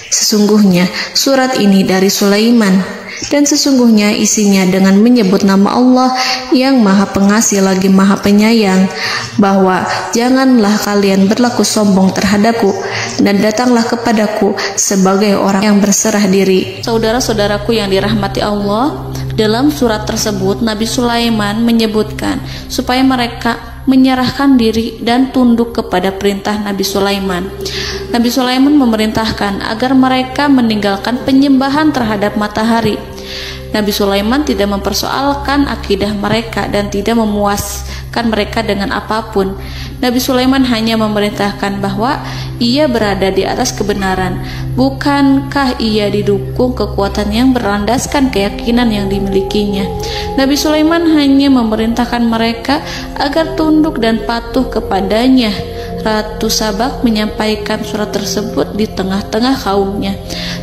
Speaker 3: Sesungguhnya surat ini dari Sulaiman, dan sesungguhnya isinya dengan menyebut nama Allah yang Maha Pengasih lagi Maha Penyayang, bahwa janganlah kalian berlaku sombong terhadapku, dan datanglah kepadaku sebagai orang yang berserah diri."
Speaker 2: Saudara-saudaraku yang dirahmati Allah, dalam surat tersebut Nabi Sulaiman menyebutkan supaya mereka menyerahkan diri dan tunduk kepada perintah Nabi Sulaiman. Nabi Sulaiman memerintahkan agar mereka meninggalkan penyembahan terhadap matahari. Nabi Sulaiman tidak mempersoalkan akidah mereka dan tidak memuaskan mereka dengan apapun. Nabi Sulaiman hanya memerintahkan bahwa ia berada di atas kebenaran. Bukankah ia didukung kekuatan yang berlandaskan keyakinan yang dimilikinya? Nabi Sulaiman hanya memerintahkan mereka agar tunduk dan patuh kepadanya. Ratu Sabak menyampaikan surat tersebut di tengah-tengah kaumnya.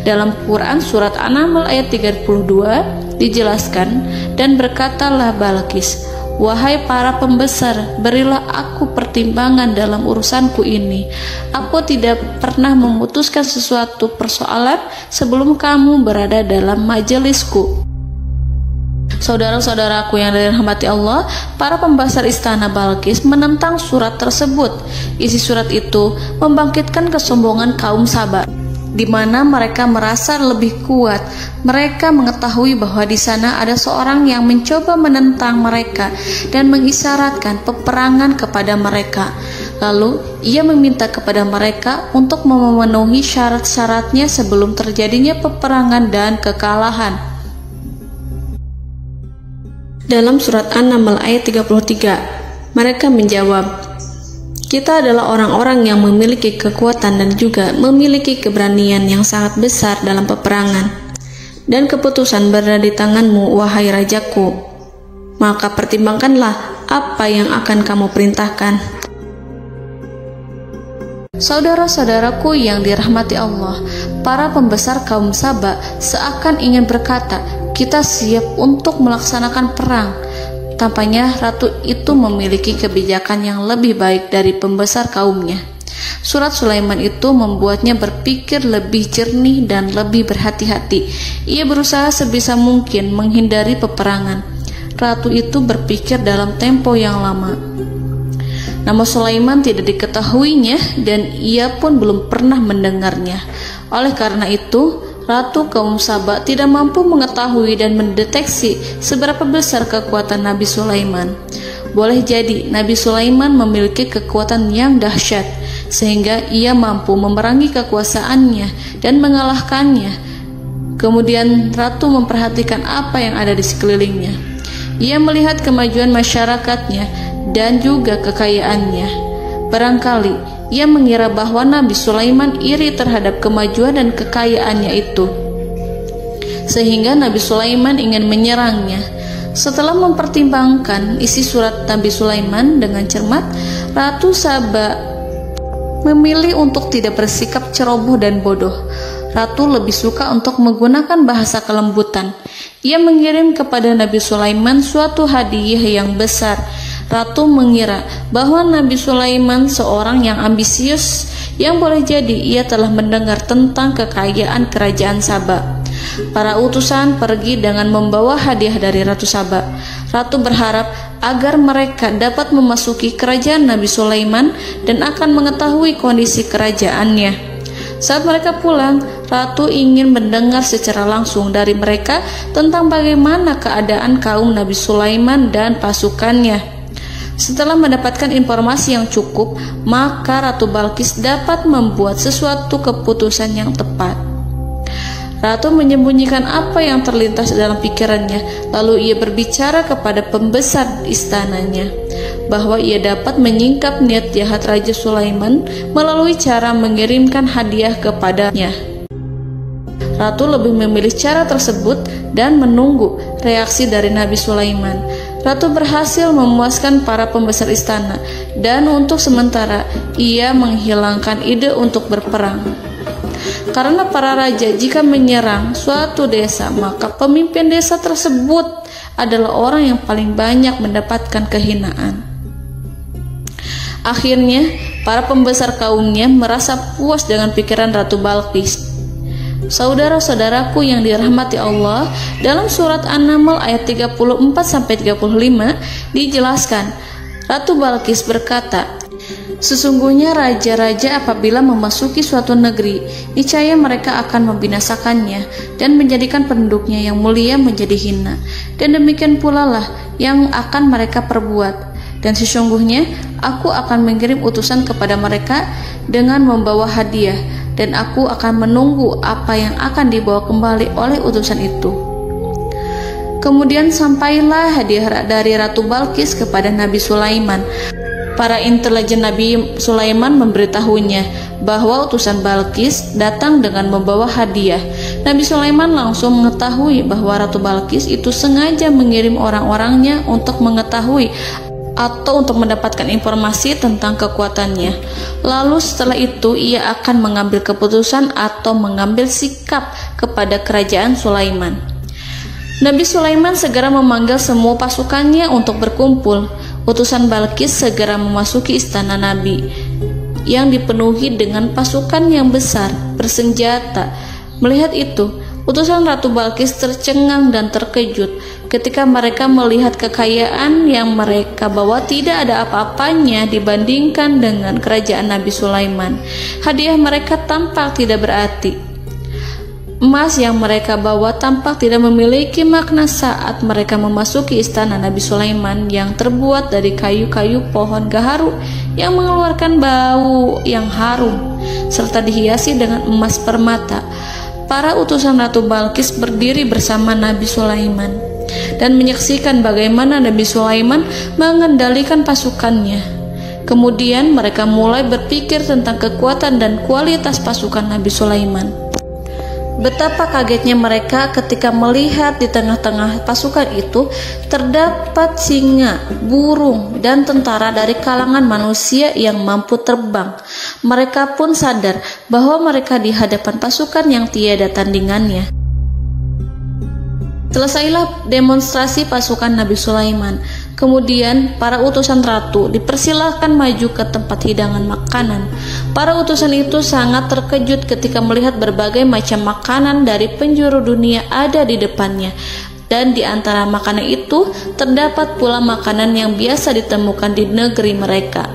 Speaker 2: Dalam Quran surat An-Naml ayat 32 dijelaskan, "Dan berkatalah Balqis, wahai para pembesar, berilah aku pertimbangan dalam urusanku ini. Aku tidak pernah memutuskan sesuatu persoalan sebelum kamu berada dalam majelisku." Saudara-saudaraku yang dirahmati Allah, para pembesar istana Balqis menentang surat tersebut. Isi surat itu membangkitkan kesombongan kaum Sabak, di mana mereka merasa lebih kuat. Mereka mengetahui bahwa di sana ada seorang yang mencoba menentang mereka dan mengisyaratkan peperangan kepada mereka. Lalu ia meminta kepada mereka untuk memenuhi syarat-syaratnya sebelum terjadinya peperangan dan kekalahan. Dalam surat An-Naml ayat 33, mereka menjawab, "Kita adalah orang-orang yang memiliki kekuatan dan juga memiliki keberanian yang sangat besar dalam peperangan. Dan keputusan berada di tanganmu, wahai rajaku. Maka pertimbangkanlah apa yang akan kamu perintahkan." Saudara-saudaraku yang dirahmati Allah, para pembesar kaum Sabak seakan ingin berkata, "Kita siap untuk melaksanakan perang." Tampaknya ratu itu memiliki kebijakan yang lebih baik dari pembesar kaumnya. Surat Sulaiman itu membuatnya berpikir lebih jernih dan lebih berhati-hati. Ia berusaha sebisa mungkin menghindari peperangan. Ratu itu berpikir dalam tempo yang lama. Nama Sulaiman tidak diketahuinya dan ia pun belum pernah mendengarnya. Oleh karena itu, Ratu kaum Sabak tidak mampu mengetahui dan mendeteksi seberapa besar kekuatan Nabi Sulaiman. boleh jadi Nabi Sulaiman memiliki kekuatan yang dahsyat, sehingga ia mampu memerangi kekuasaannya dan mengalahkannya. Kemudian ratu memperhatikan apa yang ada di sekelilingnya. Ia melihat kemajuan masyarakatnya dan juga kekayaannya. Barangkali ia mengira bahwa Nabi Sulaiman iri terhadap kemajuan dan kekayaannya itu, sehingga Nabi Sulaiman ingin menyerangnya. Setelah mempertimbangkan isi surat Nabi Sulaiman dengan cermat, Ratu Saba memilih untuk tidak bersikap ceroboh dan bodoh. Ratu lebih suka untuk menggunakan bahasa kelembutan. Ia mengirim kepada Nabi Sulaiman suatu hadiah yang besar. Ratu mengira bahwa Nabi Sulaiman seorang yang ambisius, yang boleh jadi ia telah mendengar tentang kekayaan kerajaan Saba. Para utusan pergi dengan membawa hadiah dari Ratu Saba. Ratu berharap agar mereka dapat memasuki kerajaan Nabi Sulaiman dan akan mengetahui kondisi kerajaannya. Saat mereka pulang, Ratu ingin mendengar secara langsung dari mereka tentang bagaimana keadaan kaum Nabi Sulaiman dan pasukannya. Setelah mendapatkan informasi yang cukup, maka Ratu Balqis dapat membuat sesuatu keputusan yang tepat. Ratu menyembunyikan apa yang terlintas dalam pikirannya, lalu ia berbicara kepada pembesar istananya bahwa ia dapat menyingkap niat jahat Raja Sulaiman melalui cara mengirimkan hadiah kepadanya. Ratu lebih memilih cara tersebut dan menunggu reaksi dari Nabi Sulaiman. Ratu berhasil memuaskan para pembesar istana, dan untuk sementara ia menghilangkan ide untuk berperang. Karena para raja jika menyerang suatu desa, maka pemimpin desa tersebut adalah orang yang paling banyak mendapatkan kehinaan. Akhirnya, para pembesar kaumnya merasa puas dengan pikiran Ratu Balqis. Saudara-saudaraku yang dirahmati Allah, dalam surat An-Naml ayat 34-35 dijelaskan, Ratu Balqis berkata, "Sesungguhnya raja-raja apabila memasuki suatu negeri, niscaya mereka akan membinasakannya dan menjadikan penduduknya yang mulia menjadi hina. Dan demikian pula lah yang akan mereka perbuat. Dan sesungguhnya aku akan mengirim utusan kepada mereka dengan membawa hadiah, dan aku akan menunggu apa yang akan dibawa kembali oleh utusan itu." Kemudian sampailah hadiah dari Ratu Balqis kepada Nabi Sulaiman. Para intelijen Nabi Sulaiman memberitahunya bahwa utusan Balqis datang dengan membawa hadiah. Nabi Sulaiman langsung mengetahui bahwa Ratu Balqis itu sengaja mengirim orang-orangnya untuk mengetahui atau untuk mendapatkan informasi tentang kekuatannya. Lalu setelah itu ia akan mengambil keputusan atau mengambil sikap kepada kerajaan Sulaiman. Nabi Sulaiman segera memanggil semua pasukannya untuk berkumpul. Utusan Balqis segera memasuki istana Nabi yang dipenuhi dengan pasukan yang besar bersenjata. Melihat itu, utusan Ratu Balqis tercengang dan terkejut ketika mereka melihat kekayaan yang mereka bawa tidak ada apa-apanya dibandingkan dengan kerajaan Nabi Sulaiman. Hadiah mereka tampak tidak berarti. Emas yang mereka bawa tampak tidak memiliki makna saat mereka memasuki istana Nabi Sulaiman yang terbuat dari kayu-kayu pohon gaharu yang mengeluarkan bau yang harum serta dihiasi dengan emas permata. Para utusan Ratu Balqis berdiri bersama Nabi Sulaiman dan menyaksikan bagaimana Nabi Sulaiman mengendalikan pasukannya. Kemudian mereka mulai berpikir tentang kekuatan dan kualitas pasukan Nabi Sulaiman. Betapa kagetnya mereka ketika melihat di tengah-tengah pasukan itu terdapat singa, burung, dan tentara dari kalangan manusia yang mampu terbang. Mereka pun sadar bahwa mereka di hadapan pasukan yang tiada tandingannya. Selesailah demonstrasi pasukan Nabi Sulaiman. Kemudian para utusan ratu dipersilahkan maju ke tempat hidangan makanan. Para utusan itu sangat terkejut ketika melihat berbagai macam makanan dari penjuru dunia ada di depannya. Dan di antara makanan itu terdapat pula makanan yang biasa ditemukan di negeri mereka.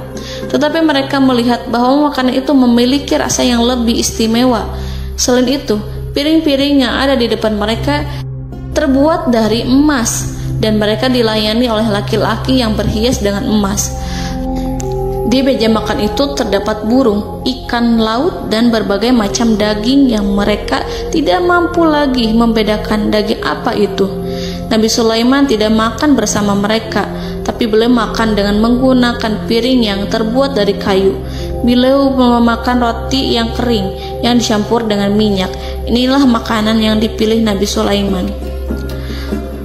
Speaker 2: Tetapi mereka melihat bahwa makanan itu memiliki rasa yang lebih istimewa. Selain itu, piring-piring yang ada di depan mereka terbuat dari emas dan mereka dilayani oleh laki-laki yang berhias dengan emas. Di meja makan itu terdapat burung, ikan laut, dan berbagai macam daging yang mereka tidak mampu lagi membedakan daging apa itu. Nabi Sulaiman tidak makan bersama mereka, tapi beliau makan dengan menggunakan piring yang terbuat dari kayu. Beliau memakan roti yang kering yang dicampur dengan minyak. Inilah makanan yang dipilih Nabi Sulaiman.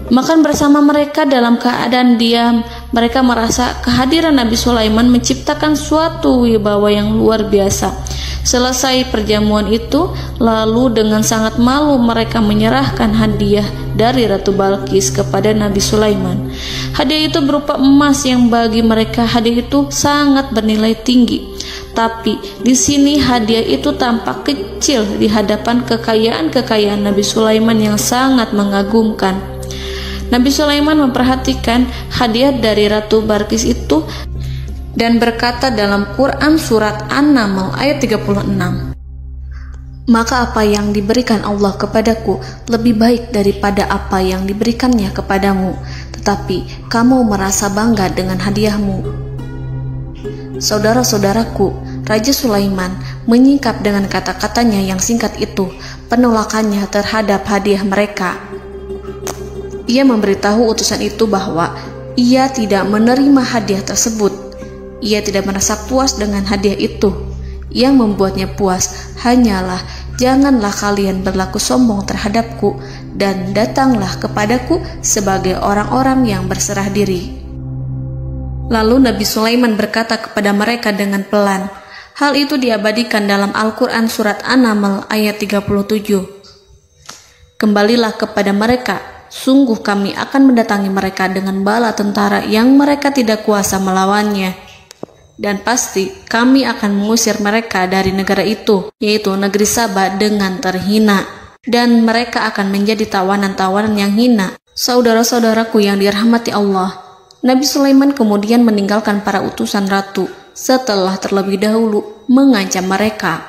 Speaker 2: Makan bersama mereka dalam keadaan diam, mereka merasa kehadiran Nabi Sulaiman menciptakan suatu wibawa yang luar biasa. Selesai perjamuan itu, lalu dengan sangat malu mereka menyerahkan hadiah dari Ratu Balqis kepada Nabi Sulaiman. Hadiah itu berupa emas yang bagi mereka hadiah itu sangat bernilai tinggi. Tapi di sini hadiah itu tampak kecil di hadapan kekayaan-kekayaan Nabi Sulaiman yang sangat mengagumkan. Nabi Sulaiman memperhatikan hadiah dari Ratu Balqis itu dan berkata dalam Quran surat An-Naml ayat 36, "Maka apa yang diberikan Allah kepadaku lebih baik daripada apa yang diberikannya kepadamu, tetapi kamu merasa bangga dengan hadiahmu." Saudara-saudaraku, Raja Sulaiman menyingkap dengan kata-katanya yang singkat itu penolakannya terhadap hadiah mereka. Ia memberitahu utusan itu bahwa ia tidak menerima hadiah tersebut. Ia tidak merasa puas dengan hadiah itu. Yang membuatnya puas hanyalah, janganlah kalian berlaku sombong terhadapku dan datanglah kepadaku sebagai orang-orang yang berserah diri. Lalu Nabi Sulaiman berkata kepada mereka dengan pelan. Hal itu diabadikan dalam Al-Quran surat An-Naml ayat 37. "Kembalilah kepada mereka, sungguh kami akan mendatangi mereka dengan bala tentara yang mereka tidak kuasa melawannya. Dan pasti kami akan mengusir mereka dari negara itu, yaitu negeri Saba, dengan terhina. Dan mereka akan menjadi tawanan-tawanan yang hina." Saudara-saudaraku yang dirahmati Allah, Nabi Sulaiman kemudian meninggalkan para utusan ratu setelah terlebih dahulu mengancam mereka.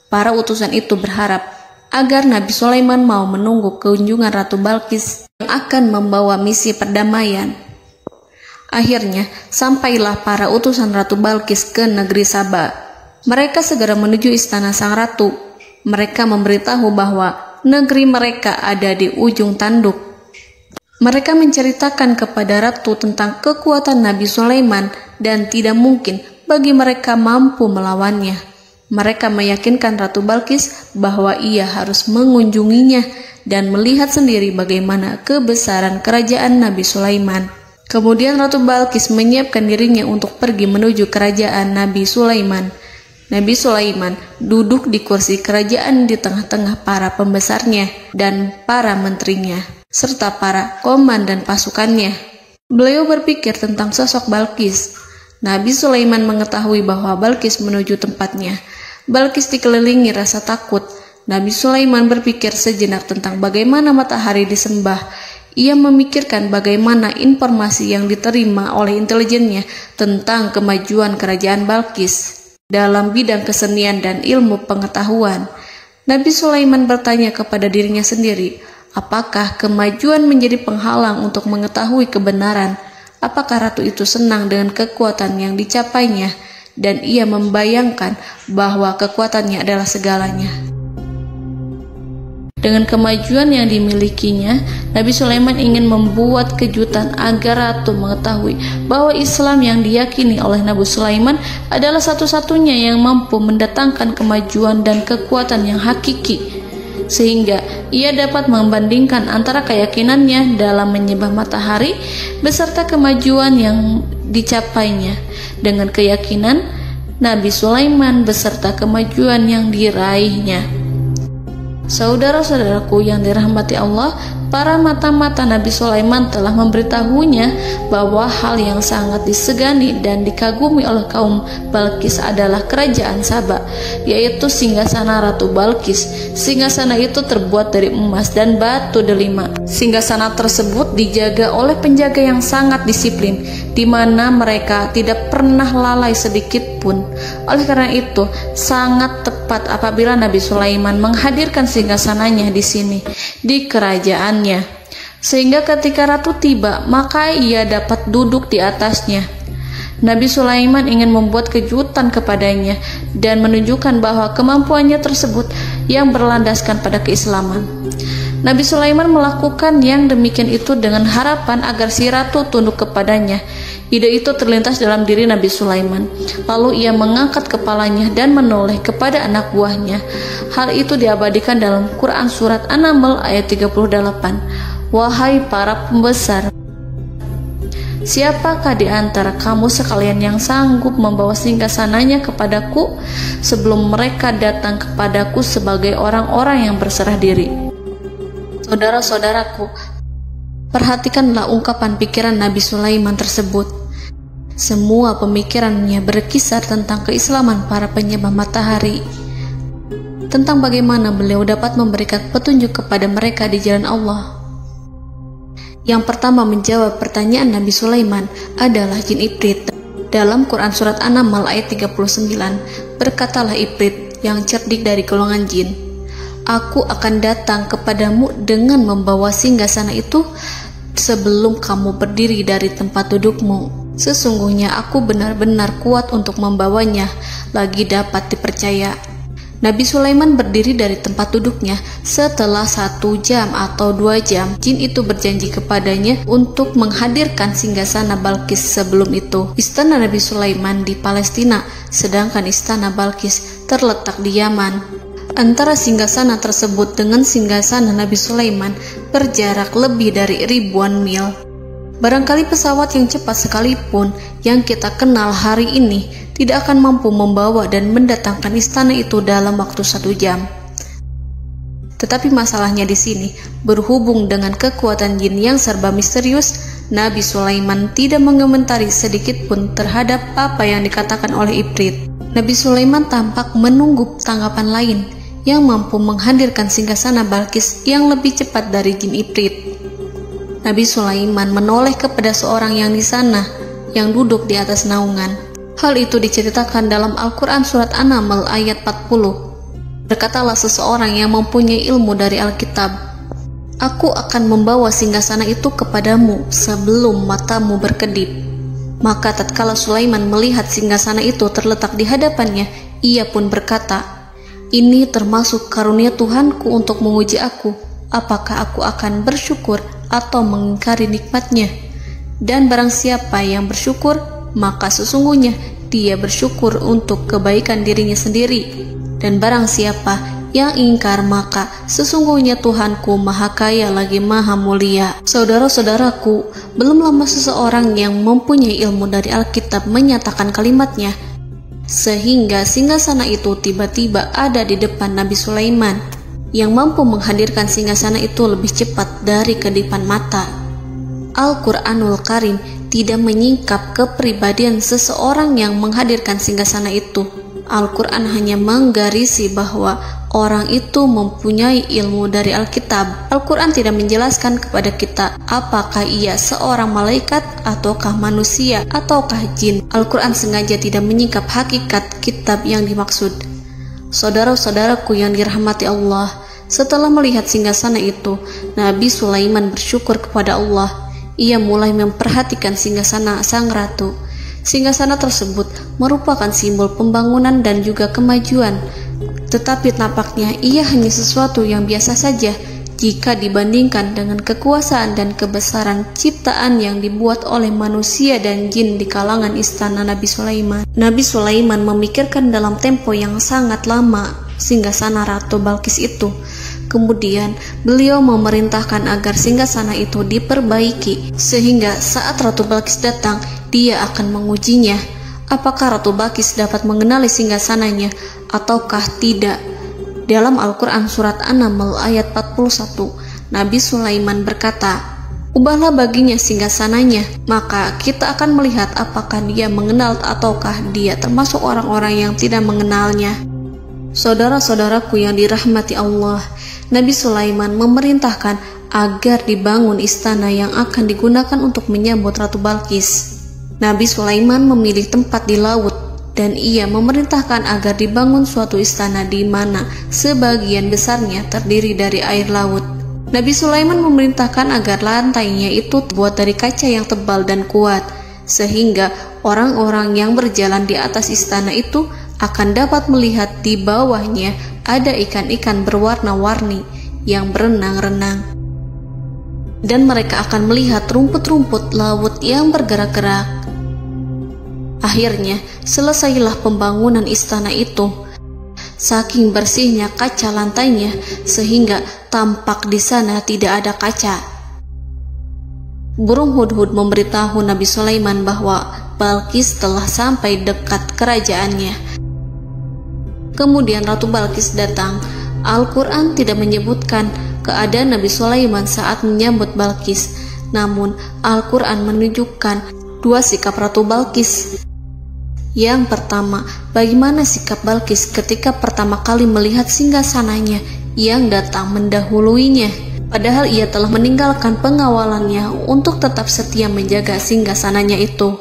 Speaker 2: Para utusan itu berharap agar Nabi Sulaiman mau menunggu kunjungan Ratu Balqis yang akan membawa misi perdamaian. Akhirnya, sampailah para utusan Ratu Balqis ke negeri Saba. Mereka segera menuju istana sang ratu. Mereka memberitahu bahwa negeri mereka ada di ujung tanduk. Mereka menceritakan kepada ratu tentang kekuatan Nabi Sulaiman dan tidak mungkin bagi mereka mampu melawannya. Mereka meyakinkan Ratu Balqis bahwa ia harus mengunjunginya dan melihat sendiri bagaimana kebesaran kerajaan Nabi Sulaiman. Kemudian Ratu Balqis menyiapkan dirinya untuk pergi menuju kerajaan Nabi Sulaiman. Nabi Sulaiman duduk di kursi kerajaan di tengah-tengah para pembesarnya dan para menterinya, serta para komandan pasukannya. Beliau berpikir tentang sosok Balqis. Nabi Sulaiman mengetahui bahwa Balqis menuju tempatnya. Balqis dikelilingi rasa takut. Nabi Sulaiman berpikir sejenak tentang bagaimana matahari disembah. Ia memikirkan bagaimana informasi yang diterima oleh intelijennya tentang kemajuan kerajaan Balqis dalam bidang kesenian dan ilmu pengetahuan. Nabi Sulaiman bertanya kepada dirinya sendiri, apakah kemajuan menjadi penghalang untuk mengetahui kebenaran? Apakah ratu itu senang dengan kekuatan yang dicapainya? Dan ia membayangkan bahwa kekuatannya adalah segalanya. Dengan kemajuan yang dimilikinya, Nabi Sulaiman ingin membuat kejutan agar ratu mengetahui bahwa Islam yang diyakini oleh Nabi Sulaiman adalah satu-satunya yang mampu mendatangkan kemajuan dan kekuatan yang hakiki, sehingga ia dapat membandingkan antara keyakinannya dalam menyembah matahari beserta kemajuan yang dicapainya dengan keyakinan Nabi Sulaiman beserta kemajuan yang diraihnya. Saudara-saudaraku yang dirahmati Allah, para mata-mata Nabi Sulaiman telah memberitahunya bahwa hal yang sangat disegani dan dikagumi oleh kaum Balqis adalah kerajaan Saba, yaitu singgasana Ratu Balqis. Singgasana itu terbuat dari emas dan batu delima. Singgasana tersebut dijaga oleh penjaga yang sangat disiplin, di mana mereka tidak pernah lalai sedikit pun. Oleh karena itu, sangat tepat apabila Nabi Sulaiman menghadirkan singgasananya di sini, di kerajaannya. sehingga ketika ratu tiba, maka ia dapat duduk di atasnya. Nabi Sulaiman ingin membuat kejutan kepadanya dan menunjukkan bahwa kemampuannya tersebut yang berlandaskan pada keislaman. Nabi Sulaiman melakukan yang demikian itu dengan harapan agar si ratu tunduk kepadanya. Ide itu terlintas dalam diri Nabi Sulaiman. Lalu ia mengangkat kepalanya dan menoleh kepada anak buahnya. Hal itu diabadikan dalam Quran Surat An-Naml ayat 38. Wahai para pembesar, siapakah di antara kamu sekalian yang sanggup membawa singgasananya kepadaku sebelum mereka datang kepadaku sebagai orang-orang yang berserah diri? Saudara-saudaraku, perhatikanlah ungkapan pikiran Nabi Sulaiman tersebut. Semua pemikirannya berkisar tentang keislaman para penyembah matahari, tentang bagaimana beliau dapat memberikan petunjuk kepada mereka di jalan Allah. Yang pertama menjawab pertanyaan Nabi Sulaiman adalah jin Ifrit. Dalam Quran Surat An-Naml ayat 39, berkatalah Ifrit yang cerdik dari golongan jin, "Aku akan datang kepadamu dengan membawa singgasana itu sebelum kamu berdiri dari tempat dudukmu. Sesungguhnya aku benar-benar kuat untuk membawanya, lagi dapat dipercaya." Nabi Sulaiman berdiri dari tempat duduknya. Setelah 1 jam atau 2 jam, jin itu berjanji kepadanya untuk menghadirkan singgasana Balqis. Sebelum itu, istana Nabi Sulaiman di Palestina, sedangkan istana Balqis terletak di Yaman. Antara singgasana tersebut dengan singgasana Nabi Sulaiman berjarak lebih dari ribuan mil. Barangkali pesawat yang cepat sekalipun yang kita kenal hari ini tidak akan mampu membawa dan mendatangkan istana itu dalam waktu 1 jam. Tetapi masalahnya di sini, berhubung dengan kekuatan jin yang serba misterius, Nabi Sulaiman tidak mengomentari sedikit pun terhadap apa yang dikatakan oleh Ifrit. Nabi Sulaiman tampak menunggu tanggapan lain yang mampu menghadirkan singgasana Balqis yang lebih cepat dari jin Ifrit. Nabi Sulaiman menoleh kepada seorang yang di sana, yang duduk di atas naungan. Hal itu diceritakan dalam Al-Quran Surat An-Naml ayat 40. Berkatalah seseorang yang mempunyai ilmu dari Alkitab, "Aku akan membawa singgasana itu kepadamu sebelum matamu berkedip." Maka tatkala Sulaiman melihat singgasana itu terletak di hadapannya, ia pun berkata, "Ini termasuk karunia Tuhanku untuk menguji aku. Apakah aku akan bersyukur atau mengingkari nikmatnya? Dan barang siapa yang bersyukur, maka sesungguhnya dia bersyukur untuk kebaikan dirinya sendiri. Dan barang siapa yang ingkar, maka sesungguhnya Tuhanku maha kaya lagi maha mulia." Saudara-saudaraku, belum lama seseorang yang mempunyai ilmu dari Alkitab menyatakan kalimatnya, sehingga singgasana itu tiba-tiba ada di depan Nabi Sulaiman, yang mampu menghadirkan singgasana itu lebih cepat dari kedipan mata. Al-Quranul Karim tidak menyingkap kepribadian seseorang yang menghadirkan singgasana itu. Al-Quran hanya menggarisi bahwa orang itu mempunyai ilmu dari Alkitab. Al-Quran tidak menjelaskan kepada kita apakah ia seorang malaikat, ataukah manusia, ataukah jin. Al-Quran sengaja tidak menyingkap hakikat kitab yang dimaksud. Saudara-saudaraku yang dirahmati Allah, setelah melihat singgasana itu, Nabi Sulaiman bersyukur kepada Allah. Ia mulai memperhatikan singgasana sang ratu. Singgasana tersebut merupakan simbol pembangunan dan juga kemajuan, tetapi nampaknya ia hanya sesuatu yang biasa saja jika dibandingkan dengan kekuasaan dan kebesaran ciptaan yang dibuat oleh manusia dan jin di kalangan istana Nabi Sulaiman. Nabi Sulaiman memikirkan dalam tempo yang sangat lama singgasana Ratu Balqis itu. Kemudian beliau memerintahkan agar singgasana itu diperbaiki, sehingga saat Ratu Balqis datang, dia akan mengujinya. Apakah Ratu Balqis dapat mengenali singgasananya ataukah tidak? Dalam Al-Quran Surat An-Naml ayat 41, Nabi Sulaiman berkata, "Ubahlah baginya singgasananya, maka kita akan melihat apakah dia mengenal ataukah dia termasuk orang-orang yang tidak mengenalnya." Saudara-saudaraku yang dirahmati Allah, Nabi Sulaiman memerintahkan agar dibangun istana yang akan digunakan untuk menyambut Ratu Balqis. Nabi Sulaiman memilih tempat di laut, dan ia memerintahkan agar dibangun suatu istana di mana sebagian besarnya terdiri dari air laut. Nabi Sulaiman memerintahkan agar lantainya itu terbuat dari kaca yang tebal dan kuat, sehingga orang-orang yang berjalan di atas istana itu akan dapat melihat di bawahnya ada ikan-ikan berwarna-warni yang berenang-renang. Dan mereka akan melihat rumput-rumput laut yang bergerak-gerak. Akhirnya, selesailah pembangunan istana itu. Saking bersihnya kaca lantainya, sehingga tampak di sana tidak ada kaca. Burung hudhud memberitahu Nabi Sulaiman bahwa Balqis telah sampai dekat kerajaannya. Kemudian Ratu Balqis datang. Al-Quran tidak menyebutkan keadaan Nabi Sulaiman saat menyambut Balqis, namun Al-Quran menunjukkan dua sikap Ratu Balqis. Yang pertama, bagaimana sikap Balqis ketika pertama kali melihat singgasananya yang datang mendahuluinya, padahal ia telah meninggalkan pengawalannya untuk tetap setia menjaga singgasananya itu.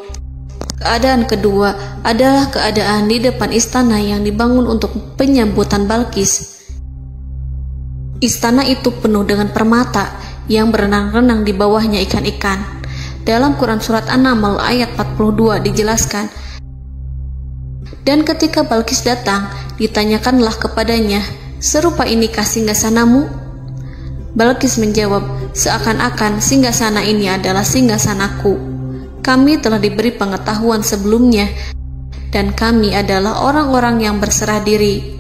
Speaker 2: Keadaan kedua adalah keadaan di depan istana yang dibangun untuk penyambutan Balqis. Istana itu penuh dengan permata yang berenang-renang di bawahnya ikan-ikan. Dalam Quran Surat An-Naml ayat 42 dijelaskan, dan ketika Balqis datang, ditanyakanlah kepadanya, serupa inikah singgasanamu? Balqis menjawab, seakan-akan singgasana ini adalah singgasanaku. Kami telah diberi pengetahuan sebelumnya, dan kami adalah orang-orang yang berserah diri.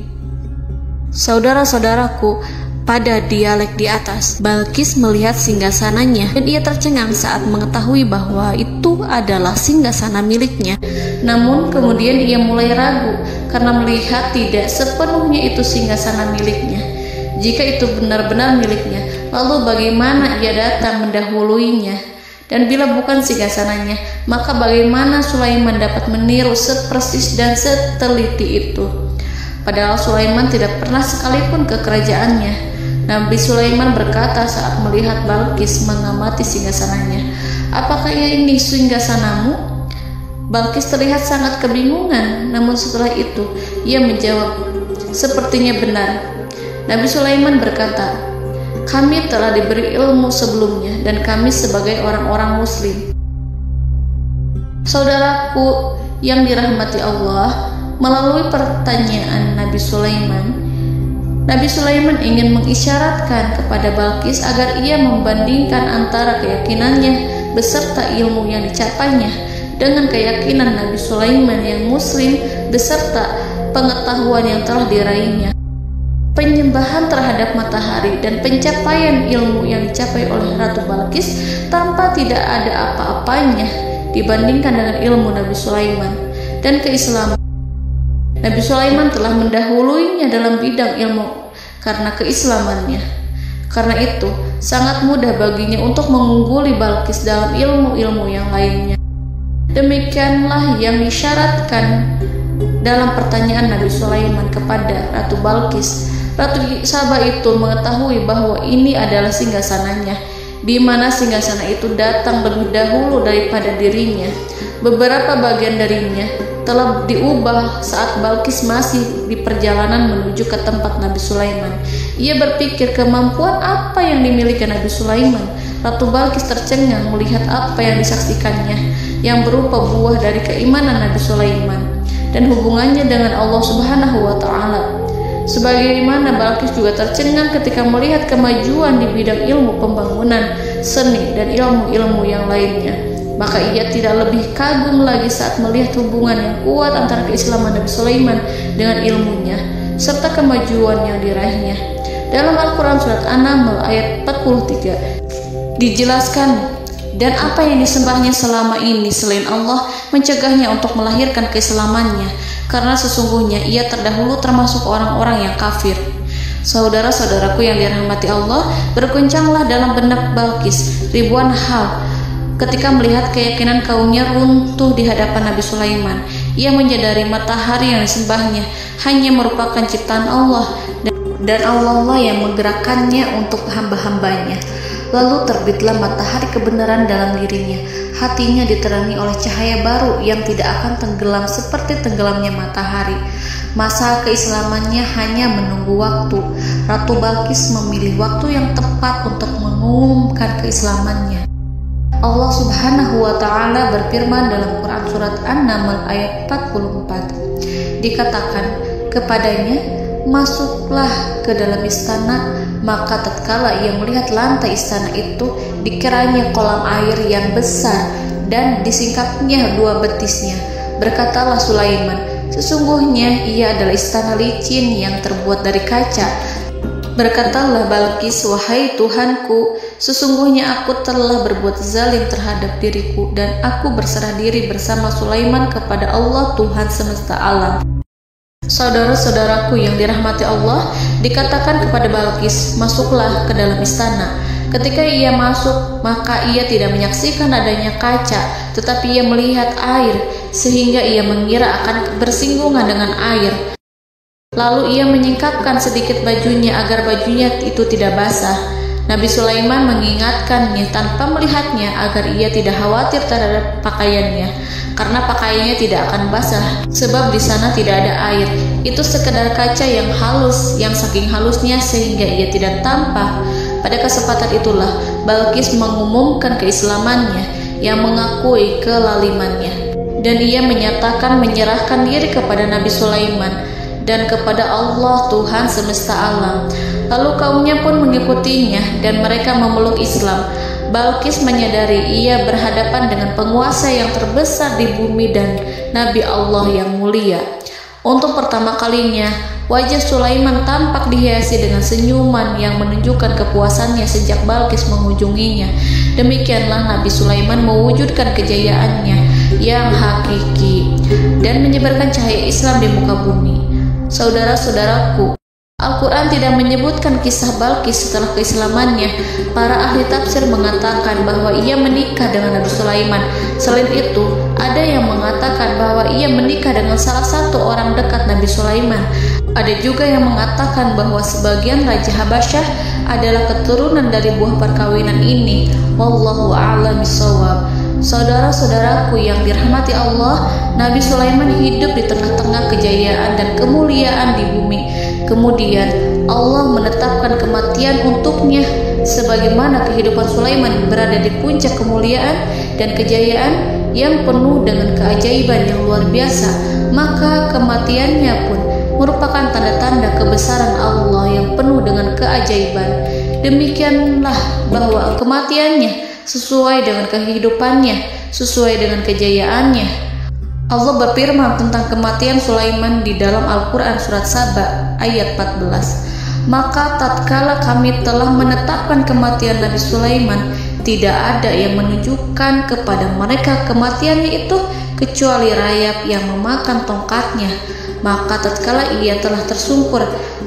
Speaker 2: Saudara-saudaraku, pada dialek di atas, Balqis melihat singgasananya dan ia tercengang saat mengetahui bahwa itu adalah singgasana miliknya. Namun kemudian ia mulai ragu karena melihat tidak sepenuhnya itu singgasana miliknya. Jika itu benar-benar miliknya, lalu bagaimana ia datang mendahuluinya? Dan bila bukan singgasananya, maka bagaimana Sulaiman dapat meniru sepersis dan seteliti itu? Padahal Sulaiman tidak pernah sekalipun ke kerajaannya. Nabi Sulaiman berkata saat melihat Balqis mengamati singgasananya, apakah ini singgasanamu? Balqis terlihat sangat kebingungan, namun setelah itu ia menjawab, sepertinya benar. Nabi Sulaiman berkata, kami telah diberi ilmu sebelumnya dan kami sebagai orang-orang muslim. Saudaraku yang dirahmati Allah, melalui pertanyaan Nabi Sulaiman ingin mengisyaratkan kepada Balqis agar ia membandingkan antara keyakinannya beserta ilmu yang dicapainya dengan keyakinan Nabi Sulaiman yang muslim beserta pengetahuan yang telah diraihnya. Penyembahan terhadap matahari dan pencapaian ilmu yang dicapai oleh Ratu Balqis tanpa tidak ada apa-apanya dibandingkan dengan ilmu Nabi Sulaiman dan keislaman. Nabi Sulaiman telah mendahuluinya dalam bidang ilmu karena keislamannya. Karena itu, sangat mudah baginya untuk mengungguli Balqis dalam ilmu-ilmu yang lainnya. Demikianlah yang disyaratkan dalam pertanyaan Nabi Sulaiman kepada Ratu Balqis. Ratu Saba itu mengetahui bahwa ini adalah singgasananya, di mana singgasana itu datang lebih dahulu daripada dirinya. Beberapa bagian darinya telah diubah saat Balqis masih di perjalanan menuju ke tempat Nabi Sulaiman. Ia berpikir kemampuan apa yang dimiliki Nabi Sulaiman. Ratu Balqis tercengang melihat apa yang disaksikannya, yang berupa buah dari keimanan Nabi Sulaiman dan hubungannya dengan Allah Subhanahu wa Ta'ala. Sebagaimana Balqis juga tercengang ketika melihat kemajuan di bidang ilmu pembangunan, seni, dan ilmu-ilmu yang lainnya. Maka ia tidak lebih kagum lagi saat melihat hubungan yang kuat antara keislaman Nabi Sulaiman dengan ilmunya serta kemajuan yang diraihnya. Dalam Al-Quran Surat An-Naml ayat 43 dijelaskan, dan apa yang disembahnya selama ini selain Allah mencegahnya untuk melahirkan keislamannya, karena sesungguhnya ia terdahulu termasuk orang-orang yang kafir. Saudara-saudaraku yang dirahmati Allah, berguncanglah dalam benak Balqis ribuan hal ketika melihat keyakinan kaumnya runtuh di hadapan Nabi Sulaiman. Ia menyadari matahari yang disembahnya hanya merupakan ciptaan Allah, dan Allah lah yang menggerakkannya untuk hamba-hambanya. Lalu terbitlah matahari kebenaran dalam dirinya. Hatinya diterangi oleh cahaya baru yang tidak akan tenggelam seperti tenggelamnya matahari. Masa keislamannya hanya menunggu waktu. Ratu Balqis memilih waktu yang tepat untuk mengumumkan keislamannya. Allah Subhanahu wa Ta'ala berfirman dalam Quran surat An-Naml ayat 44. Dikatakan kepadanya, masuklah ke dalam istana. Maka tatkala ia melihat lantai istana itu, dikiranya kolam air yang besar dan disingkapnya 2 betisnya. Berkatalah Sulaiman, sesungguhnya ia adalah istana licin yang terbuat dari kaca. Berkatalah Balqis, wahai Tuhanku, sesungguhnya aku telah berbuat zalim terhadap diriku dan aku berserah diri bersama Sulaiman kepada Allah Tuhan semesta alam. Saudara-saudaraku yang dirahmati Allah, dikatakan kepada Balqis, masuklah ke dalam istana. Ketika ia masuk, maka ia tidak menyaksikan adanya kaca, tetapi ia melihat air, sehingga ia mengira akan bersinggungan dengan air. Lalu ia menyingkapkan sedikit bajunya agar bajunya itu tidak basah. Nabi Sulaiman mengingatkannya tanpa melihatnya agar ia tidak khawatir terhadap pakaiannya, karena pakaiannya tidak akan basah, sebab di sana tidak ada air. Itu sekedar kaca yang halus, yang saking halusnya sehingga ia tidak tampak. Pada kesempatan itulah Balqis mengumumkan keislamannya yang mengakui kelalimannya, dan ia menyatakan menyerahkan diri kepada Nabi Sulaiman dan kepada Allah Tuhan semesta alam. Lalu kaumnya pun mengikutinya dan mereka memeluk Islam. Balqis menyadari ia berhadapan dengan penguasa yang terbesar di bumi dan Nabi Allah yang mulia. Untuk pertama kalinya, wajah Sulaiman tampak dihiasi dengan senyuman yang menunjukkan kepuasannya sejak Balqis mengunjunginya. Demikianlah Nabi Sulaiman mewujudkan kejayaannya yang hakiki dan menyebarkan cahaya Islam di muka bumi. Saudara-saudaraku, Al-Quran tidak menyebutkan kisah Balqis setelah keislamannya. Para ahli tafsir mengatakan bahwa ia menikah dengan Nabi Sulaiman. Selain itu, ada yang mengatakan bahwa ia menikah dengan salah satu orang dekat Nabi Sulaiman. Ada juga yang mengatakan bahwa sebagian Raja Habasyah adalah keturunan dari buah perkawinan ini. Wallahu a'lam bishawab. Saudara-saudaraku yang dirahmati Allah, Nabi Sulaiman hidup di tengah-tengah kejayaan dan kemuliaan di bumi. Kemudian Allah menetapkan kematian untuknya, sebagaimana kehidupan Sulaiman berada di puncak kemuliaan dan kejayaan yang penuh dengan keajaiban yang luar biasa, maka kematiannya pun merupakan tanda-tanda kebesaran Allah yang penuh dengan keajaiban. Demikianlah bahwa kematiannya sesuai dengan kehidupannya, sesuai dengan kejayaannya. Allah berfirman tentang kematian Sulaiman di dalam Al-Quran surat Saba ayat 14. Maka tatkala kami telah menetapkan kematian Nabi Sulaiman, tidak ada yang menunjukkan kepada mereka kematiannya itu kecuali rayap yang memakan tongkatnya. Maka tatkala ia telah tersungkur,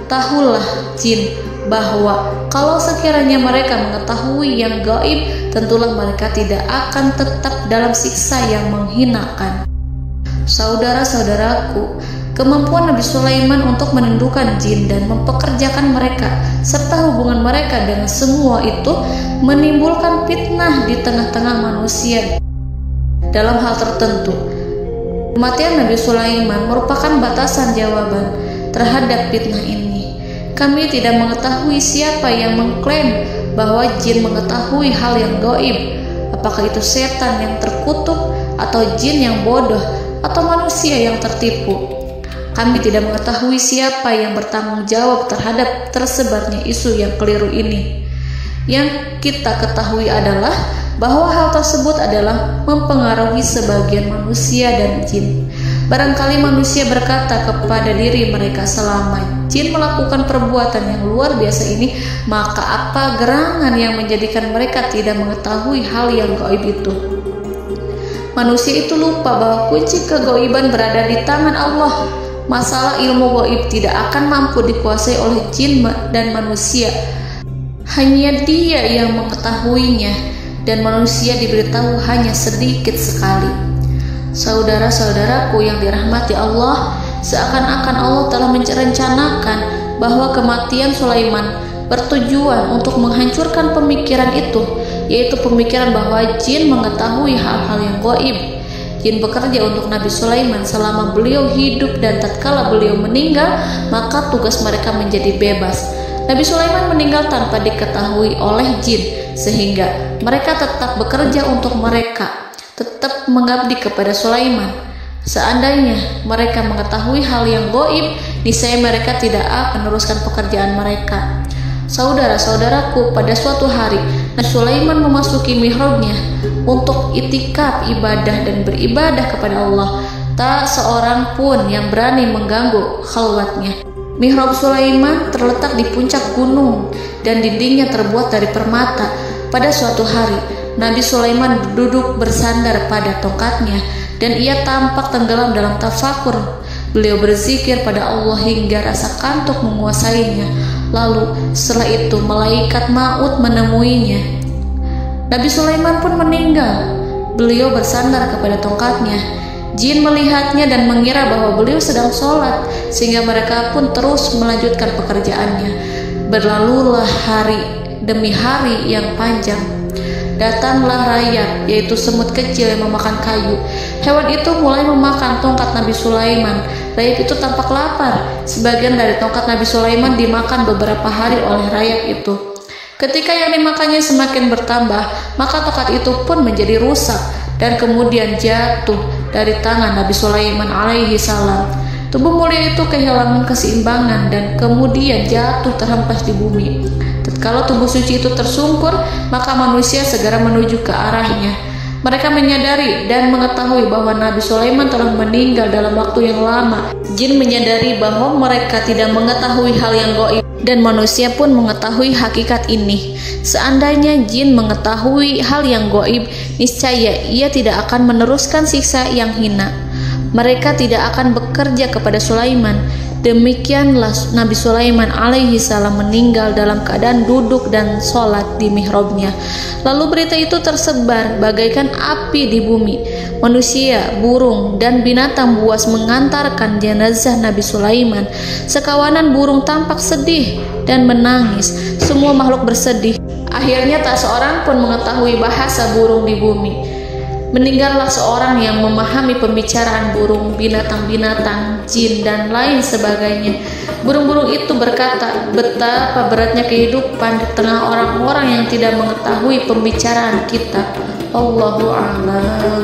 Speaker 2: tahulah jin bahwa kalau sekiranya mereka mengetahui yang gaib, tentulah mereka tidak akan tetap dalam siksa yang menghinakan. Saudara-saudaraku, kemampuan Nabi Sulaiman untuk menundukkan jin dan mempekerjakan mereka serta hubungan mereka dengan semua itu menimbulkan fitnah di tengah-tengah manusia. Dalam hal tertentu, kematian Nabi Sulaiman merupakan batasan jawaban terhadap fitnah ini. Kami tidak mengetahui siapa yang mengklaim bahwa jin mengetahui hal yang gaib. Apakah itu setan yang terkutuk, atau jin yang bodoh, atau manusia yang tertipu? Kami tidak mengetahui siapa yang bertanggung jawab terhadap tersebarnya isu yang keliru ini. Yang kita ketahui adalah bahwa hal tersebut adalah mempengaruhi sebagian manusia dan jin. Barangkali manusia berkata kepada diri mereka, selama jin melakukan perbuatan yang luar biasa ini, maka apa gerangan yang menjadikan mereka tidak mengetahui hal yang gaib itu? Manusia itu lupa bahwa kunci kegaiban berada di tangan Allah. Masalah ilmu gaib tidak akan mampu dikuasai oleh jin dan manusia. Hanya Dia yang mengetahuinya, dan manusia diberitahu hanya sedikit sekali. Saudara-saudaraku yang dirahmati Allah, seakan-akan Allah telah merencanakan bahwa kematian Sulaiman bertujuan untuk menghancurkan pemikiran itu, yaitu pemikiran bahwa jin mengetahui hal-hal yang gaib. Jin bekerja untuk Nabi Sulaiman selama beliau hidup, dan tatkala beliau meninggal, maka tugas mereka menjadi bebas. Nabi Sulaiman meninggal tanpa diketahui oleh jin, sehingga mereka tetap bekerja untuk mereka, tetap mengabdi kepada Sulaiman. Seandainya mereka mengetahui hal yang gaib, niscaya mereka tidak akan meneruskan pekerjaan mereka. Saudara-saudaraku, pada suatu hari Nabi Sulaiman memasuki mihrabnya untuk itikaf ibadah dan beribadah kepada Allah. Tak seorang pun yang berani mengganggu khalwatnya. Mihrab Sulaiman terletak di puncak gunung dan dindingnya terbuat dari permata. Pada suatu hari, Nabi Sulaiman duduk bersandar pada tongkatnya dan ia tampak tenggelam dalam tafakur. Beliau berzikir pada Allah hingga rasa kantuk menguasainya. Lalu setelah itu malaikat maut menemuinya. Nabi Sulaiman pun meninggal. Beliau bersandar kepada tongkatnya. Jin melihatnya dan mengira bahwa beliau sedang sholat, sehingga mereka pun terus melanjutkan pekerjaannya. Berlalulah hari demi hari yang panjang. Datanglah rayap, yaitu semut kecil yang memakan kayu. Hewan itu mulai memakan tongkat Nabi Sulaiman. Rayap itu tampak lapar. Sebagian dari tongkat Nabi Sulaiman dimakan beberapa hari oleh rayap itu. Ketika yang dimakannya semakin bertambah, maka tongkat itu pun menjadi rusak dan kemudian jatuh dari tangan Nabi Sulaiman alaihi salam. Tubuh mulia itu kehilangan keseimbangan dan kemudian jatuh terhempas di bumi. Tatkala tubuh suci itu tersungkur, maka manusia segera menuju ke arahnya. Mereka menyadari dan mengetahui bahwa Nabi Sulaiman telah meninggal dalam waktu yang lama. Jin menyadari bahwa mereka tidak mengetahui hal yang gaib, dan manusia pun mengetahui hakikat ini. Seandainya jin mengetahui hal yang gaib, niscaya ia tidak akan meneruskan siksa yang hina. Mereka tidak akan bekerja kepada Sulaiman. Demikianlah Nabi Sulaiman alaihi salam meninggal dalam keadaan duduk dan sholat di mihrabnya. Lalu berita itu tersebar bagaikan api di bumi. Manusia, burung, dan binatang buas mengantarkan jenazah Nabi Sulaiman. Sekawanan burung tampak sedih dan menangis. Semua makhluk bersedih. Akhirnya tak seorang pun mengetahui bahasa burung di bumi. Meninggallah seorang yang memahami pembicaraan burung, binatang-binatang, jin, dan lain sebagainya. Burung-burung itu berkata, betapa beratnya kehidupan di tengah orang-orang yang tidak mengetahui pembicaraan kita. Allahu a'lam.